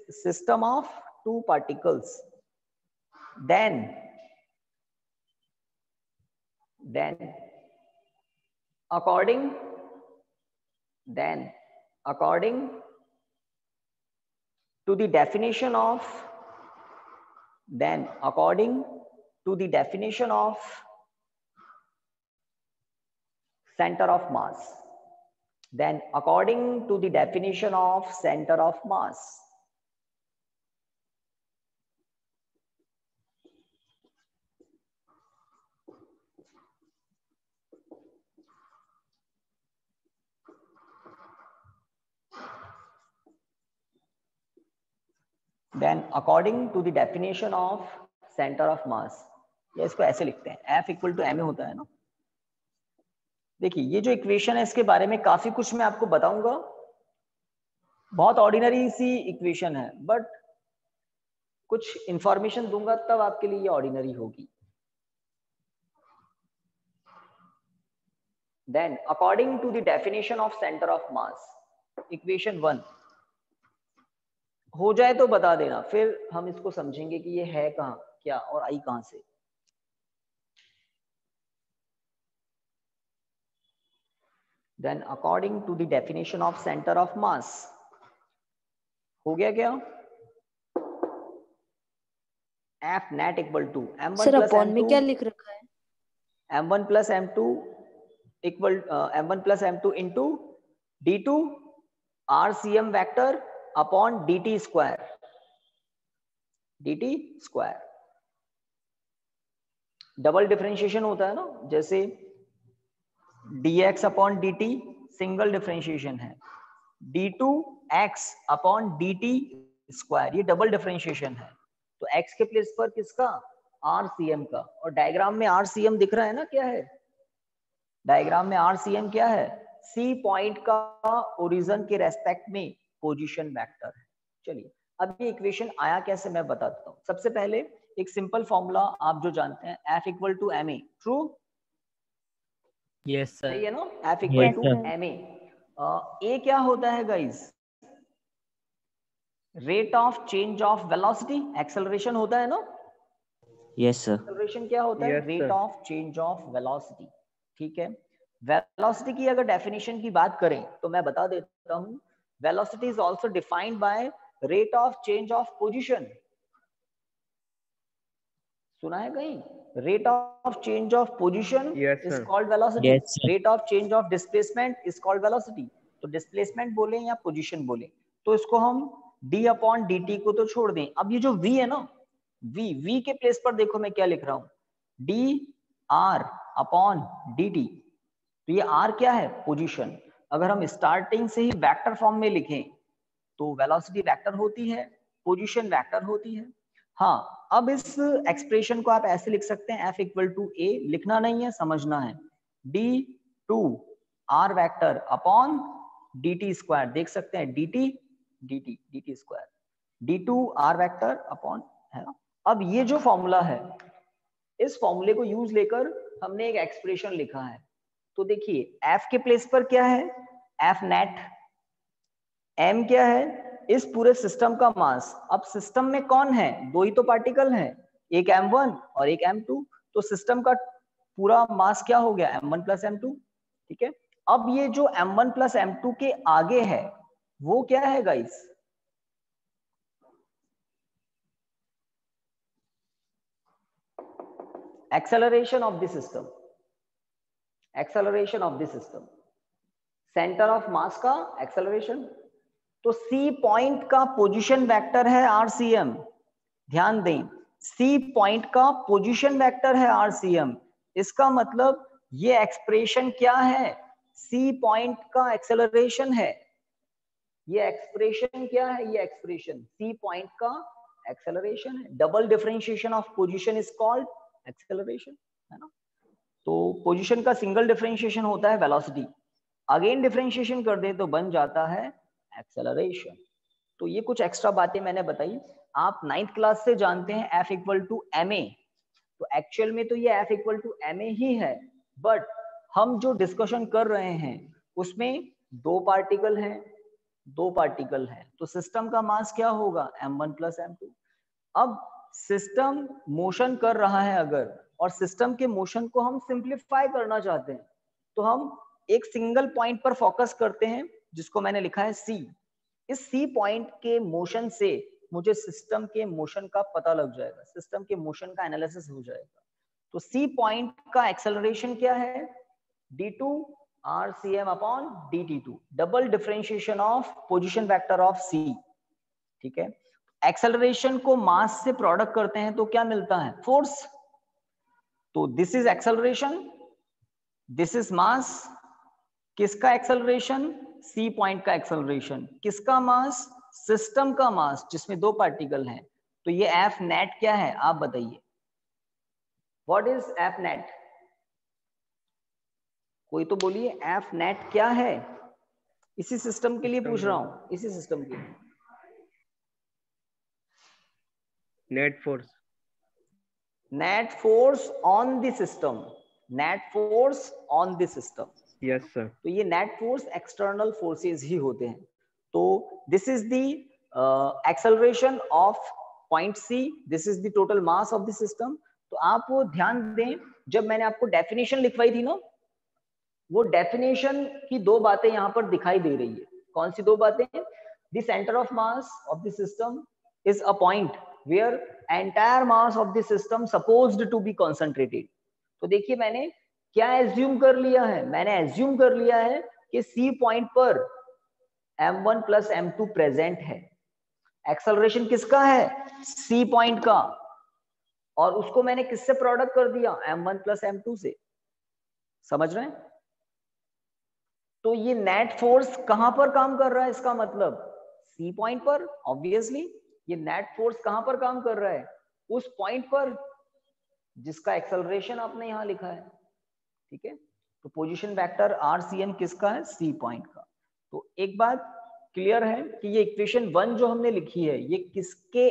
according to the definition of center of mass, या इसको ऐसे लिखते हैं, F इक्वल टू ma होता है ना। देखिए, ये जो इक्वेशन है, इसके बारे में काफी कुछ मैं आपको बताऊंगा। बहुत ऑर्डिनरी सी इक्वेशन है, बट कुछ इंफॉर्मेशन दूंगा तब आपके लिए ये ऑर्डिनरी होगी। Then according to the definition of centre of mass, equation 1 हो जाए तो बता देना, फिर हम इसको समझेंगे कि ये है कहाँ क्या और आई कहाँ से। Then according to the definition of centre of mass, हो गया क्या? F net equal to m1 sir plus upon में क्या m2, लिख रखा है? m1 plus m2 equal m1 plus m2 into d2 RCM vector upon dt square, dt square. Double differentiation होता है ना, जैसे dx अपॉन dt सिंगल डिफरेंशिएशन है, d2x अपॉन dt स्क्वायर ये डबल डिफरेंशिएशन है। तो x के प्लेस पर किसका? RCM का। और डायग्राम में RCM दिख रहा है ना, क्या है डायग्राम में? RCM क्या है? C पॉइंट का ओरिजिन के रेस्पेक्ट में पोजीशन वेक्टर है। चलिए अब ये इक्वेशन आया कैसे मैं बता देता हूँ। सबसे पहले एक सिंपल फॉर्मूला आप जो जानते हैं, F equal to ma, true? Yes सही सर। है ना? F equal Yes, to sir. ma। A क्या होता है guys? Rate of change of velocity, acceleration होता है ना? Yes, sir. एक्सेलरेशन क्या होता है? Yes, rate sir. Of change of velocity. ठीक है, वेलोसिटी की अगर डेफिनेशन की बात करें तो मैं बता देता हूं, velocity is also defined by rate of change of position. सुना है कहीं? Rate of change of position Yes, is sir. Called velocity, Yes, sir. Rate of change of displacement is called velocity. तो डिस्प्लेसमेंट बोले या पोजीशन बोले, तो इसको हम d अपॉन dt को तो छोड़ दें। अब ये जो v है ना, v के प्लेस पर देखो मैं क्या लिख रहा हूं, dr अपॉन dt। तो ये r क्या है? पोजीशन। अगर हम स्टार्टिंग से ही वेक्टर फॉर्म में लिखें तो वेलोसिटी वेक्टर होती है, पोजीशन वेक्टर होती है। हाँ, अब इस एक्सप्रेशन को आप ऐसे लिख सकते हैं, F इक्वल टू a, लिखना नहीं है समझना है, d2 r vector upon dt square, देख सकते हैं dt square, d2 r vector upon, है ना। अब ये जो फॉर्मूला है, इस फॉर्मूले को यूज लेकर हमने एक एक्सप्रेशन लिखा है। तो देखिए F के प्लेस पर क्या है? F नेट, m क्या है? इस पूरे सिस्टम का मास। अब सिस्टम में कौन है? दो ही तो पार्टिकल हैं, एक m1 और एक m2। तो सिस्टम का पूरा मास क्या हो गया? m1 plus m2। ठीक है, अब ये जो m1 प्लस m2 के आगे है वो क्या है guys? Acceleration of the system, acceleration of the system, centre of मास का एक्सेलरेशन। तो सी पॉइंट का पोजीशन वेक्टर है आरसीएम, ध्यान दें, सी पॉइंट का पोजीशन वेक्टर है आरसीएम। इसका मतलब ये एक्सप्रेशन क्या है? सी पॉइंट का एक्सेलरेशन है। ये एक्सप्रेशन क्या है? ये एक्सप्रेशन सी पॉइंट का एक्सेलरेशन है। Double differentiation of position is called acceleration, है ना। तो पोजीशन का सिंगल डिफरेंशिएशन होता है वेलोसिटी, अगेन डिफरेंशिएशन कर दे तो बन जाता है एक्सेलरेशन। तो ये कुछ एक्स्ट्रा बातें मैंने बताई। आप 9th क्लास से जानते हैं F इक्वल टू ma, तो एक्चुअल में तो ये F इक्वल टू ma ही है, बट हम जो डिस्कशन कर रहे हैं उसमें दो पार्टिकल हैं, तो सिस्टम का मास क्या होगा? m1 plus m2। अब सिस्टम मोशन कर रहा है अगर, और सिस्टम के मोशन को हम सिंप्लीफाई करना चाहते हैं, तो हम एक सिंगल पॉइंट पर फोकस करते हैं जिसको मैंने लिखा है C। इस C पॉइंट के मोशन से मुझे सिस्टम के मोशन का पता लग जाएगा, सिस्टम के मोशन का एनालिसिस हो जाएगा। तो C पॉइंट का एक्सेलरेशन क्या है? d2 RCM upon dt2, double differentiation of position vector of C। ठीक है, एक्सेलरेशन को मास से प्रोडक्ट करते हैं तो क्या मिलता है? फोर्स। तो this is acceleration, this is mass. किसका एक्सेलरेशन? सी पॉइंट का एक्सेलरेशन। किसका मास? सिस्टम का मास, जिसमें दो पार्टिकल हैं। तो ये एफ नेट क्या है आप बताइए? What is F net? कोई तो बोलिए, एफ नेट क्या है? इसी सिस्टम के लिए पूछ रहा हूं, इसी सिस्टम के लिए। Net force on the system, net force on the system. Yes sir. तो ये नेट फोर्स एक्सटर्नल फोर्सेस ही होते हैं। तो this is the acceleration of point C, this is the total mass of the system. तो आप वो ध्यान दें, जब मैंने आपको डेफिनेशन लिखवाई थी ना, वो डेफिनेशन की दो बातें यहाँ पर दिखाई दे रही है। कौन सी दो बातें? The centre of mass of the system is a point where entire mass of the system supposed to be concentrated. तो देखिए मैंने क्या एज्यूम कर लिया है, मैंने एज्यूम कर लिया है कि सी पॉइंट पर m1 प्लस m2 प्रेजेंट है। एक्सेलरेशन किसका है? सी पॉइंट का, और उसको मैंने किससे प्रोडक्ट कर दिया? m1 प्लस m2 से। समझ रहे हैं? तो ये नेट फोर्स कहां पर काम कर रहा है? इसका मतलब सी पॉइंट पर। ऑब्वियसली ये नेट फोर्स कहां पर काम कर रहा है? उस पॉइंट पर जिसका एक्सेलरेशन आपने यहां लिखा है। ठीक है, तो पोजीशन वेक्टर RCN किसका है? सी पॉइंट का। तो एक बात क्लियर है कि ये इक्वेशन 1 जो हमने लिखी है, ये किसके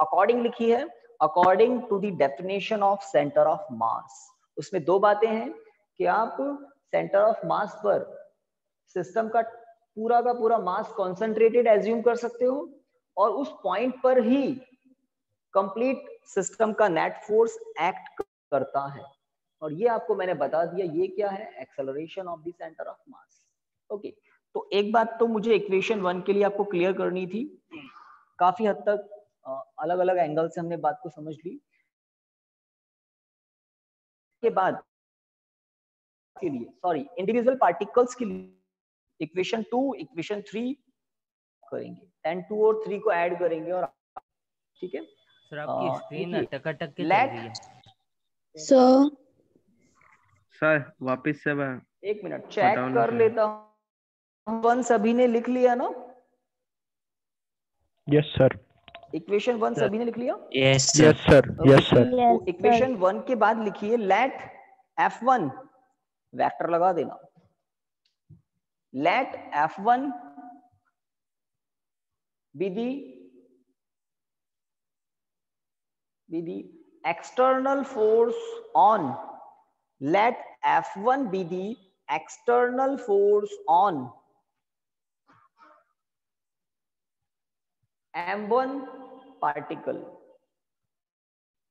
अकॉर्डिंग लिखी है? According to the definition of centre of mass. उसमें दो बातें हैं कि आप सेंटर ऑफ मास पर सिस्टम का पूरा मास कॉन्सेंट्रेटेड एज्यूम कर सकते हो, और उस पॉइंट पर ही कंप्लीट सिस्टम का नेट फोर्स एक्ट करता है। और ये आपको मैंने बता दिया, ये क्या है? Acceleration of the centre of mass. Okay, तो एक बात तो मुझे इक्वेशन 1 के लिए आपको क्लियर करनी थी। काफी हद तक अलग अलग एंगल से हमने बात को समझ ली। के बाद के लिए सॉरी इंडिविजुअल पार्टिकल्स के लिए इक्वेशन 2 इक्वेशन 3 करेंगे, 10 2 और 3 को ऐड करेंगे। और ठीक है सर आपकी स्क्रीन अटक अटक के चल लेट रही है। सर सर वापस से एक मिनट चेक बताओ ना कर सर। लेता हूँ। 1 सभी ने लिख लिया ना? Yes sir. इक्वेशन 1 सभी ने लिख लिया? Yes yes sir. Sir. Yes sir. तो इक्वेशन 1 के बाद लिखिए लेट F1 वेक्टर लगा देना। Let F1 be the external force on, let F1 be the external force on M1 particle,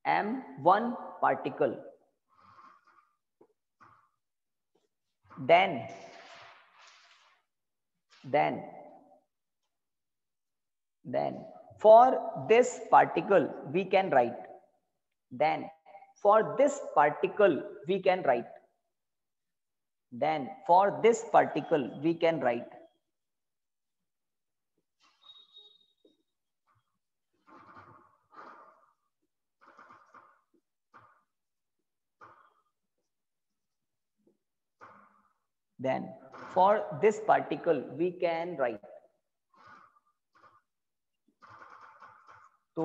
M1 particle. Then for this particle we can write, then for this particle we can write, then for this particle we can write then for this particle we can write। तो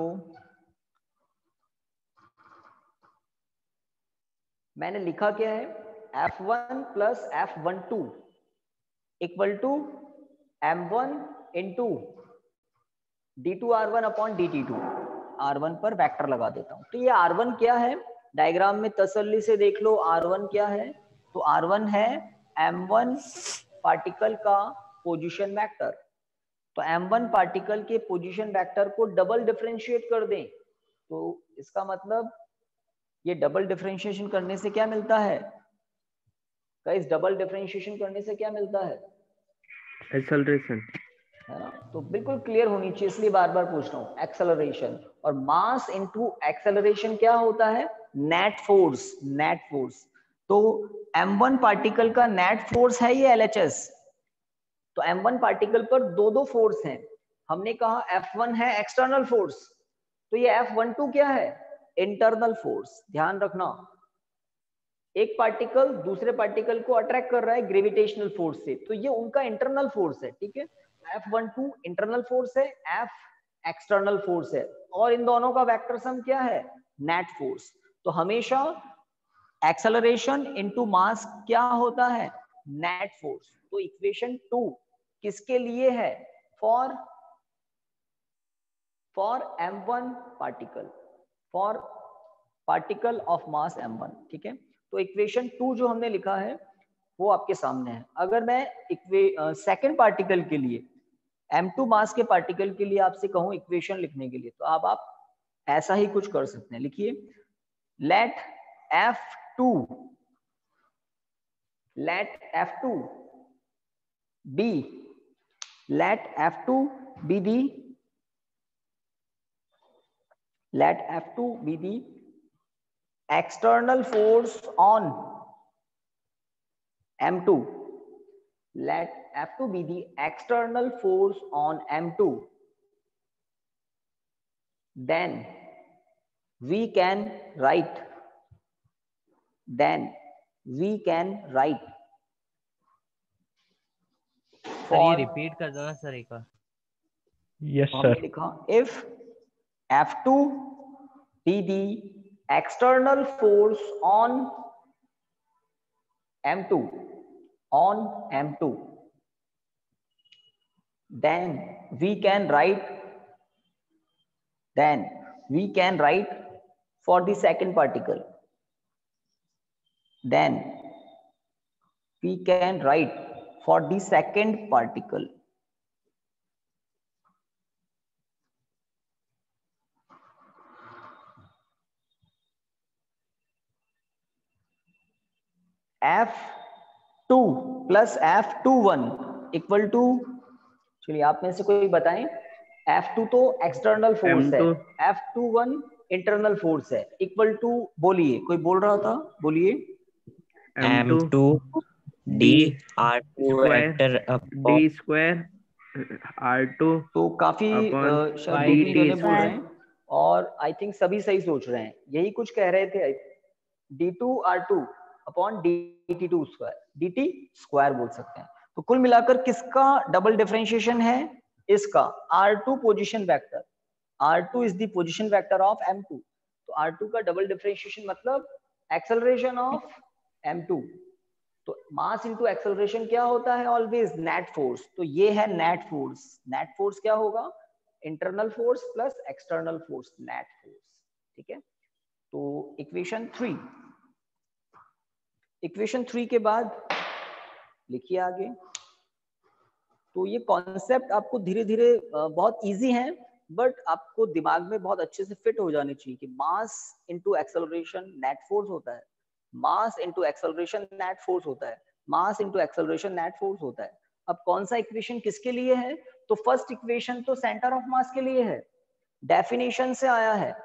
मैंने लिखा क्या है? F1 plus F12 equal to M1 into D2R1 upon DT2। R1 पर वेक्टर लगा देता हूं। तो ये R1 क्या है? डायग्राम में तसल्ली से देख लो R1 क्या है। तो R1 है M1 पार्टिकल का पोजीशन वेक्टर। तो M1 पार्टिकल के पोजीशन वेक्टर को डबल डिफरेंशिएट कर दें, तो इसका मतलब ये डबल डिफरेंशिएशन करने से क्या मिलता है? गाइस डबल डिफरेंशिएशन करने से क्या मिलता है? एक्सेलरेशन, है ना? तो बिल्कुल क्लियर होनी चाहिए, इसलिए बार बार पूछ रहा हूँ। एक्सेलरेशन और मास इनटू एक्सेलरेशन क्या होता है? Net force. Net force. तो M1 पार्टिकल का नेट फोर्स है ये LHS। तो M1 पार्टिकल पर दो फोर्स हैं। हमने कहा F1 है एक्सटर्नल फोर्स, तो ये F12 क्या है? Internal force. ध्यान रखना, एक पार्टिकल दूसरे पार्टिकल को अट्रैक्ट कर रहा है ग्रेविटेशनल फोर्स से, तो ये उनका इंटरनल फोर्स है। ठीक है, F12 इंटरनल फोर्स है, F एक्सटर्नल फोर्स है, और इन दोनों का वेक्टर सम क्या है? Net force. तो हमेशा एक्सेलरेशन इनटू मास क्या होता है? Net force. तो इक्वेशन 2 किसके लिए है? For M1 particle. For particle of mass m1, ठीक है। तो इक्वेशन 2 जो हमने लिखा है वो आपके सामने है। अगर मैं सेकंड पार्टिकल के लिए m2 मास के पार्टिकल के लिए आपसे कहूं इक्वेशन लिखने के लिए, तो आप ऐसा ही कुछ कर सकते हैं। लिखिए, let f2 be let f2 be the external force on m2. Let f2 be the external force on m2. Then we can write sir ये रिपीट कर दो ना सर एक बार। यस हमने सर। लिखा if f2 be the external force on m2 then we can write for the second particle. Then we can write for the second particle. F2 plus F21 equal to, चलिए आप में से कोई बताएं, F2 तो एक्सटर्नल फोर्स है, F21 इंटरनल फोर्स है, इक्वल टू, बोलिए, कोई बोल रहा था, बोलिए। M2 D R2 vector D square R2 तो काफी शायद 2-3 जने बोल रहे हैं और आई थिंक सभी सही सोच रहे हैं, यही कुछ कह रहे थे। D2 R2 upon DT2 square, DT square बोल सकते हैं। तो कुल मिलाकर किसका डबल डिफरेंशिएशन है? इसका, R2 position vector, R2 is the position vector of M2, तो R2 का डबल डिफरेंशिएशन मतलब एक्सेलरेशन ऑफ M2। तो मास इनटू एक्सेलरेशन क्या होता है? Always net force. तो ये है नेट फोर्स। नेट फोर्स क्या होगा? Internal force plus external force, net force, ठीक है। तो इक्वेशन 3 के बाद लिखिए आगे। तो ये कॉन्सेप्ट आपको धीरे धीरे बहुत इजी है, बट आपको दिमाग में बहुत अच्छे से फिट हो जाने चाहिए कि मास इनटू एक्सेलरेशन नेट फोर्स होता है, मास इनटू एक्सेलरेशन नेट फोर्स होता है, मास इनटू एक्सेलरेशन नेट फोर्स होता है। अब कौन सा इक्वेशन किसके लिए है? तो फर्स्ट इक्वेशन तो सेंटर ऑफ मास के लिए है, डेफिनेशन से आया है।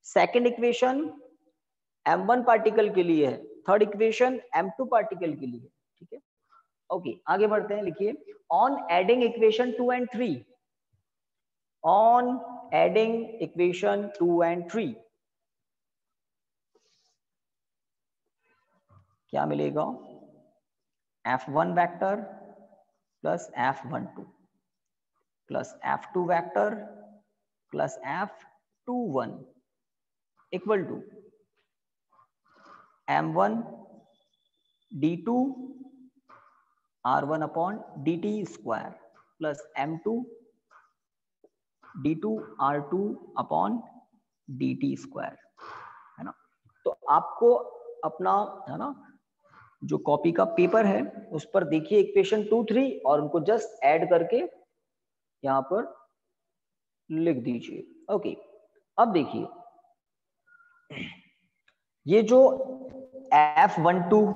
सेकंड इक्वेशन m1 पार्टिकल के लिए है, थर्ड इक्वेशन m2 पार्टिकल के लिए, ठीक है। ओके, आगे बढ़ते हैं। लिखिए, on adding equation 2 and 3, on adding equation 2 and 3 क्या मिलेगा? f1 vector plus f12 plus f2 vector plus f21 equal to m1 d2 r1 upon dt square plus m2 d2 r2 upon dt square, है ना। तो आपको अपना, है ना, जो कॉपी का पेपर है उस पर देखिए इक्वेशन 2, 3 और उनको जस्ट ऐड करके यहां पर लिख दीजिए। ओके, अब देखिए ये जो F12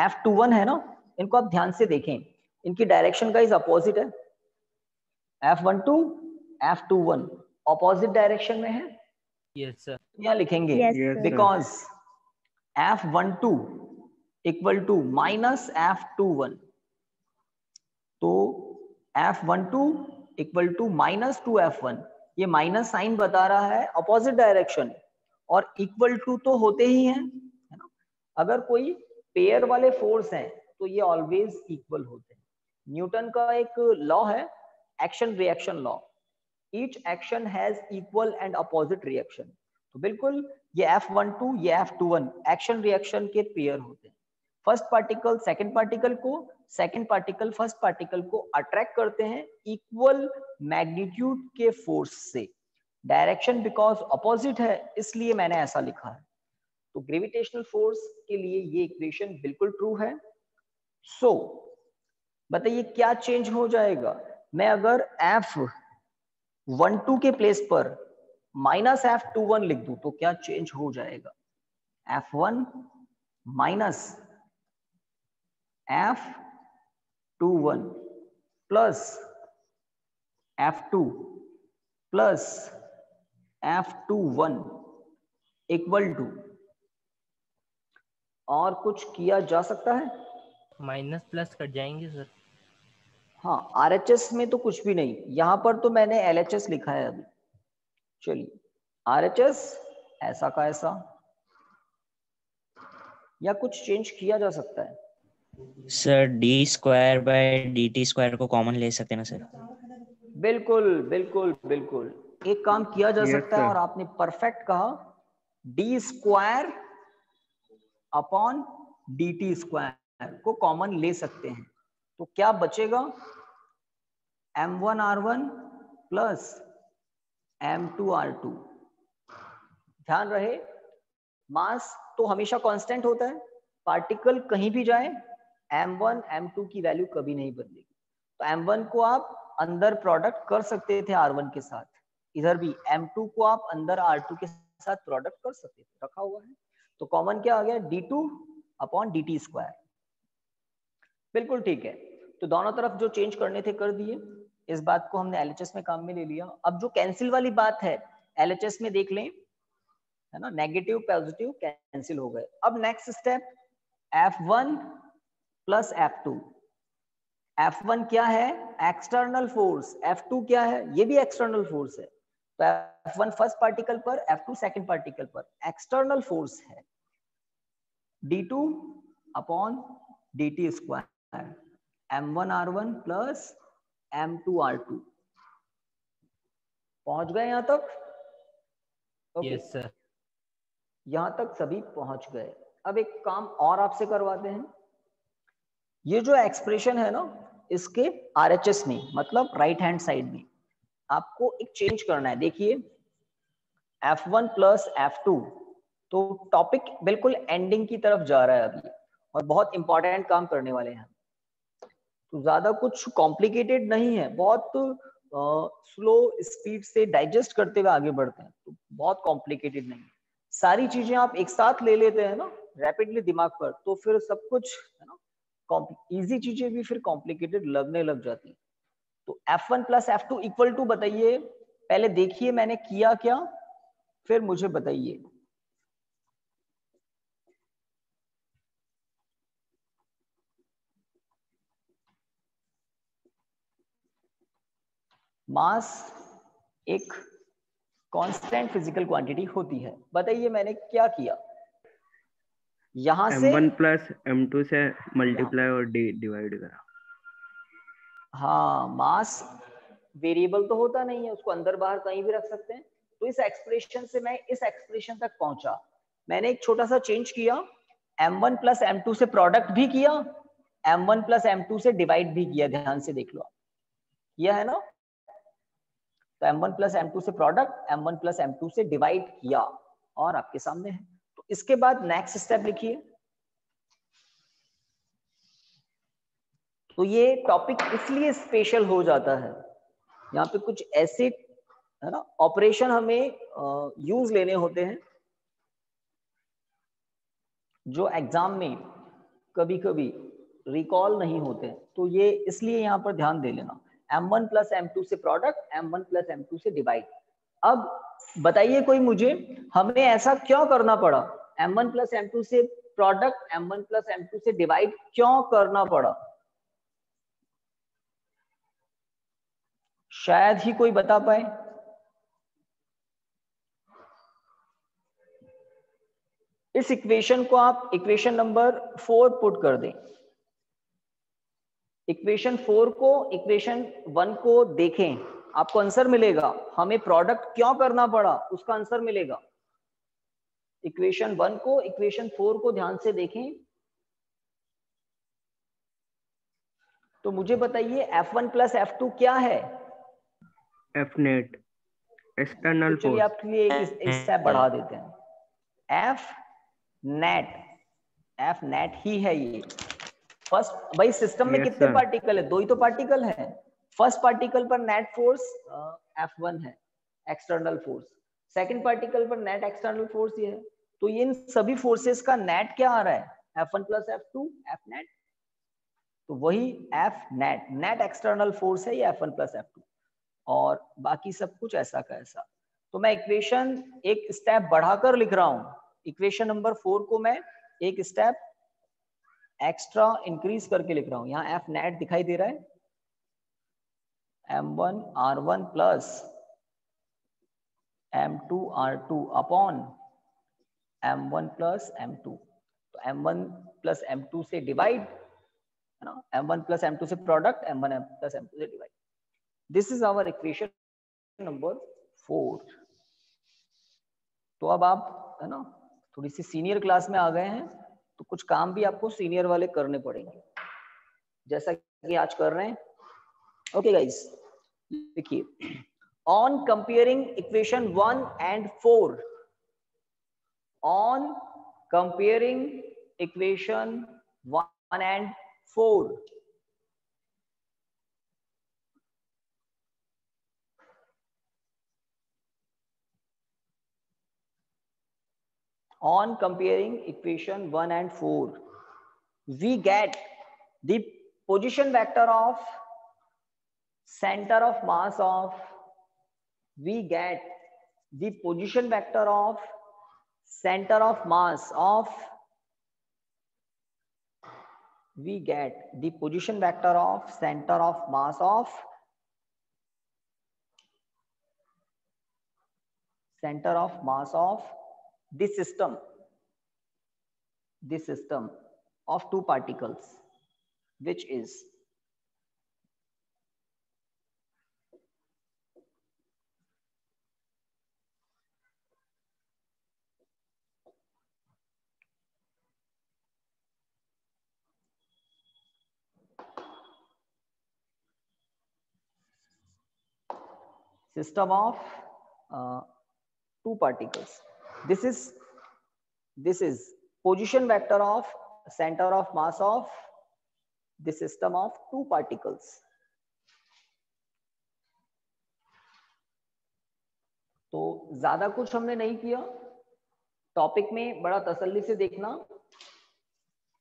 F21 है ना, इनको आप ध्यान से देखें, इनकी डायरेक्शन का इज अपोजिट है। F12 F21 अपोजिट डायरेक्शन में है। Yes sir. क्या लिखेंगे? Because F12 equal to minus F21, तो F12 equal to minus 2F1, ये माइनस साइन बता रहा है अपोजिट डायरेक्शन, और इक्वल टू तो होते ही हैं, है ना। अगर कोई पेयर वाले फोर्स हैं तो ये ऑलवेज इक्वल होते हैं। न्यूटन का एक लॉ है, action reaction law, each action has equal and opposite reaction. तो बिल्कुल ये F12 ये F21 एक्शन रिएक्शन के पेयर होते हैं। फर्स्ट पार्टिकल सेकंड पार्टिकल को, सेकंड पार्टिकल फर्स्ट पार्टिकल को अट्रैक्ट करते हैं इक्वल मैग्नीट्यूड के फोर्स से। डायरेक्शन बिकॉज अपोजिट है इसलिए मैंने ऐसा लिखा है। तो ग्रेविटेशनल फोर्स के लिए ये इक्वेशन बिल्कुल ट्रू है। सो बताइए क्या चेंज हो जाएगा? मैं अगर F12 के प्लेस पर माइनस F21 लिख दूं तो क्या चेंज हो जाएगा? F1 minus F21 plus F2 plus F21 equal to, और कुछ किया जा सकता है? माइनस प्लस कट जाएंगे सर। हाँ, RHS में तो कुछ भी नहीं, यहां पर तो मैंने LHS लिखा है अभी। चलिए RHS ऐसा का ऐसा, या कुछ चेंज किया जा सकता है? सर d²/dt² को कॉमन ले सकते हैं ना सर? बिल्कुल बिल्कुल बिल्कुल, एक काम किया जा Yes, सकता है sir. और आपने परफेक्ट कहा, d² अपॉन dt² को कॉमन ले सकते हैं। तो क्या बचेगा? m1r1 plus m2r2। ध्यान रहे मास तो हमेशा कांस्टेंट होता है, पार्टिकल कहीं भी जाए m1 m2 की वैल्यू कभी नहीं बदलेगी। तो m1 को आप अंदर प्रोडक्ट कर सकते थे r1 के साथ, इधर भी m2 को आप अंदर r2 के साथ प्रोडक्ट कर सकते थे, रखा हुआ है। तो कॉमन क्या आ गया? d2 upon dt²। बिल्कुल ठीक है। तो दोनों तरफ जो चेंज करने थे कर दिए, इस बात को हमने LHS में काम में ले लिया। अब जो कैंसिल वाली बात है LHS में देख लें, है ना, नेगेटिव पॉजिटिव कैंसिल हो गए। अब next step F1 plus F2। F1 क्या है? External force. F2 क्या है? ये भी एक्सटर्नल फोर्स है। तो F1 फर्स्ट पार्टिकल पर, F2 सेकंड पार्टिकल पर, एक्सटर्नल फोर्स है d2 upon dt², m1r1 plus m2r2। पहुंच गए यहां तक? Okay, yes sir. यहां तक सभी पहुंच गए। अब एक काम और आपसे करवाते हैं। ये जो एक्सप्रेशन है ना, इसके RHS में, मतलब राइट हैंड साइड में, आपको एक चेंज करना है। देखिए F1 प्लस F2, तो टॉपिक बिल्कुल एंडिंग की तरफ जा रहा है अभी, और बहुत इंपॉर्टेंट काम करने वाले हैं। तो ज्यादा कुछ कॉम्प्लिकेटेड नहीं है, बहुत स्लो स्पीड से डाइजेस्ट करते हुए आगे बढ़ते हैं, तो बहुत कॉम्प्लिकेटेड नहीं है। सारी चीजें आप एक साथ ले लेते हैं ना रैपिडली दिमाग पर, तो फिर सब कुछ है ना, इजी चीजें भी फिर कॉम्प्लिकेटेड लगने लग जाती है। तो F1 plus F2 equal to, बताइए पहले देखिए मैंने किया क्या, फिर मुझे बताइए। मास एक कांस्टेंट फिजिकल क्वांटिटी होती है, बताइए मैंने क्या किया? यहां से m1 प्लस m2 से मल्टीप्लाई और डिवाइड करा। हाँ, मास वेरिएबल तो होता नहीं है, उसको अंदर बाहर कहीं भी रख सकते हैं। तो इस एक्सप्रेशन से मैं इस एक्सप्रेशन तक पहुंचा। मैंने एक छोटा सा चेंज किया, m1 प्लस m2 से प्रोडक्ट भी किया, m1 प्लस m2 से डिवाइड भी किया। ध्यान से देख लो, किया है ना? तो m1 प्लस m2 से प्रोडक्ट, m1 प्लस m2 से डिवाइड किया, और आपके सामने है। तो इसके बाद नेक्स्ट स्टेप लिखिए। तो ये टॉपिक इसलिए स्पेशल हो जाता है, यहाँ पे कुछ ऐसे है ना ऑपरेशन हमें यूज लेने होते हैं जो एग्जाम में कभी कभी रिकॉल नहीं होते हैं। तो ये इसलिए यहाँ पर ध्यान दे लेना, m1 प्लस m2 से प्रोडक्ट, m1 प्लस m2 से डिवाइड। अब बताइए कोई मुझे, हमें ऐसा क्यों करना पड़ा? m1 प्लस m2 से प्रोडक्ट, m1 प्लस m2 से डिवाइड क्यों करना पड़ा? शायद ही कोई बता पाए। इस इक्वेशन को आप इक्वेशन नंबर 4 पुट कर दें। इक्वेशन 4 को इक्वेशन 1 को देखें, आपको आंसर मिलेगा। हमें प्रोडक्ट क्यों करना पड़ा उसका आंसर मिलेगा। इक्वेशन 1 को इक्वेशन 4 को ध्यान से देखें। तो मुझे बताइए F1 प्लस F2 क्या है? F net. एक्सटर्नल तो चलिए फोर्स। आपके लिए एक स्टेप बढ़ा देते हैं। एफ नेट ही है ये फर्स्ट। भाई सिस्टम में यस कितने सर। पार्टिकल है? 2 ही तो पार्टिकल है। फर्स्ट पार्टिकल पर नेट फोर्स F1 है एक्सटर्नल फोर्स, सेकंड पार्टिकल पर नेट एक्सटर्नल फोर्स ये है। तो इन सभी फोर्सेस का नेट क्या आ रहा है? F1 plus F2 F net. तो वही F net, net external force है ये F1 प्लस F2, और बाकी सब कुछ ऐसा का ऐसा। तो मैं इक्वेशन एक स्टेप बढ़ाकर लिख रहा हूं। इक्वेशन नंबर 4 को मैं एक स्टेप एक्स्ट्रा इंक्रीज करके लिख रहा हूं। यहाँ F नेट दिखाई दे रहा है, M1 R1 plus M2 R2 upon M1 plus M2। तो M1 प्लस M2 से डिवाइड है ना, M1 प्लस M2 से प्रोडक्ट, M1 प्लस M2 से divide. This is our equation number 4। तो अब आप है ना थोड़ी सी सीनियर क्लास में आ गए हैं, तो कुछ काम भी आपको सीनियर वाले करने पड़ेंगे जैसा कि आज कर रहे हैं। ओके गाइस, देखिए on comparing equation 1 and 4, on comparing equation 1 and 4, on comparing equation 1 and 4, we get the position vector of center of mass of, we get the position vector of center of mass of, we get the position vector of center of mass of, center of mass of this system of two particles, which is system of two particles. This is position vector of center of mass of the system of two particles. तो ज्यादा कुछ हमने नहीं किया, टॉपिक में बड़ा तसल्ली से देखना।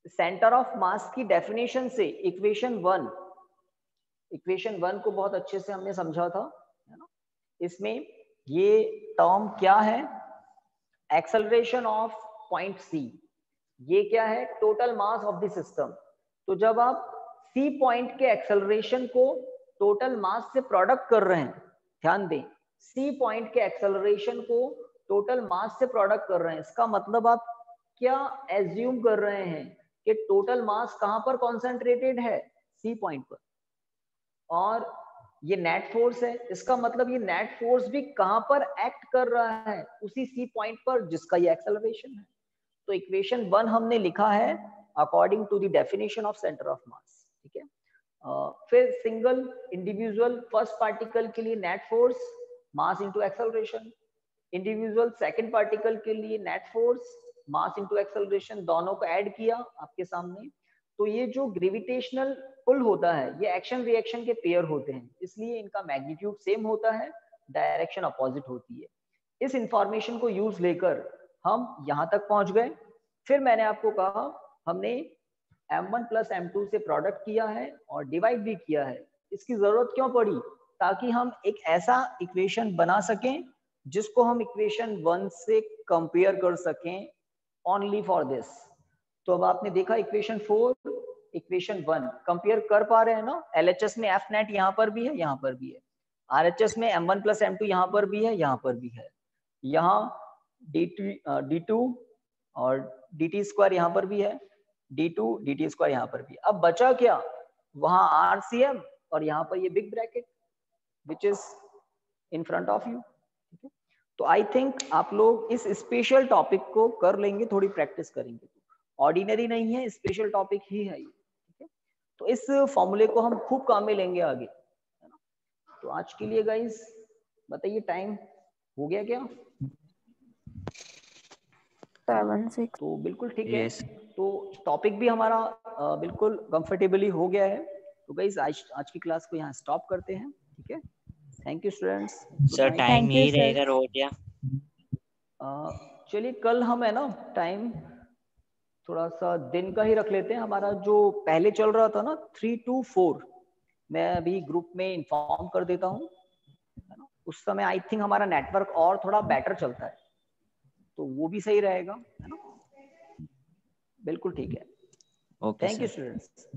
सेंटर ऑफ मास की डेफिनेशन से इक्वेशन 1 को बहुत अच्छे से हमने समझा था, है ना। इसमें ये टर्म क्या है? Acceleration of point C. ये क्या है? Total mass of the system. तो जब आप सी पॉइंट के एक्सेलरेशन को टोटल मास से प्रोडक्ट कर रहे हैं, ध्यान दें, सी पॉइंट के एक्सेलरेशन को टोटल मास से प्रोडक्ट कर रहे हैं, इसका मतलब आप क्या एज्यूम कर रहे हैं कि टोटल मास कहां पर कॉन्सेंट्रेटेड है? सी पॉइंट पर। और ये नेट फोर्स है, इसका मतलब ये नेट फोर्स भी कहां पर एक्ट कर रहा है? उसी सी पॉइंट पर जिसका ये एक्सेलरेशन है। तो इक्वेशन 1 हमने लिखा है according to the definition of centre of mass, ठीक है। फिर सिंगल इंडिविजुअल फर्स्ट पार्टिकल के लिए net force mass into acceleration, individual second particle के लिए net force mass into acceleration, दोनों को ऐड किया आपके सामने। तो ये जो ग्रेविटेशनल पुल होता है, ये एक्शन रिएक्शन के पेयर होते हैं, इसलिए इनका मैग्नीट्यूड सेम होता है, डायरेक्शन अपोजिट होती है। इस इंफॉर्मेशन को यूज लेकर हम यहां तक पहुंच गए। फिर मैंने आपको कहा हमने M1 प्लस M2 से प्रोडक्ट किया है और डिवाइड भी किया है। इसकी जरूरत क्यों पड़ी? ताकि हम एक ऐसा इक्वेशन बना सकें जिसको हम इक्वेशन 1 से कंपेयर कर सकें, ओनली फॉर दिस। तो अब आपने देखा इक्वेशन 4 इक्वेशन 1 कंपेयर कर पा रहे हैं ना। LHS में F नेट यहाँ पर भी है, यहाँ पर भी है। RHS में M1 प्लस M2 यहाँ पर भी है, यहाँ पर भी है। यहाँ D2 और dt स्क्वायर यहाँ पर भी है, D2 dt स्क्वायर यहाँ पर भी। अब बचा क्या? वहां RCM और यहाँ पर ये big bracket which is in front of you. तो आई थिंक आप लोग इस स्पेशल टॉपिक को कर लेंगे, थोड़ी प्रैक्टिस करेंगे। ऑर्डिनरी नहीं है, स्पेशल टॉपिक ही है ये, ठीक है। तो इस फॉर्मूले को हम खूब काम में लेंगे आगे, है ना। तो आज के लिए गाइस बताइए टाइम हो गया क्या? 7-6 तो बिल्कुल ठीक है। Yes. तो टॉपिक भी हमारा बिल्कुल कंफर्टेबली हो गया है। तो गाइस आज की क्लास को यहाँ स्टॉप करते हैं, ठीक है? Thank you students, good sir night. Time Thank you, यही sir. रहेगा रोज या? चलिए कल हम है ना टाइम थोड़ा सा दिन का ही रख लेते हैं। हमारा जो पहले चल रहा था ना 3 to 4, मैं अभी ग्रुप में इन्फॉर्म कर देता हूँ, है ना? उस समय आई थिंक हमारा नेटवर्क और थोड़ा बेटर चलता है, तो वो भी सही रहेगा, है ना? बिल्कुल ठीक है। Okay thank you sir. Students.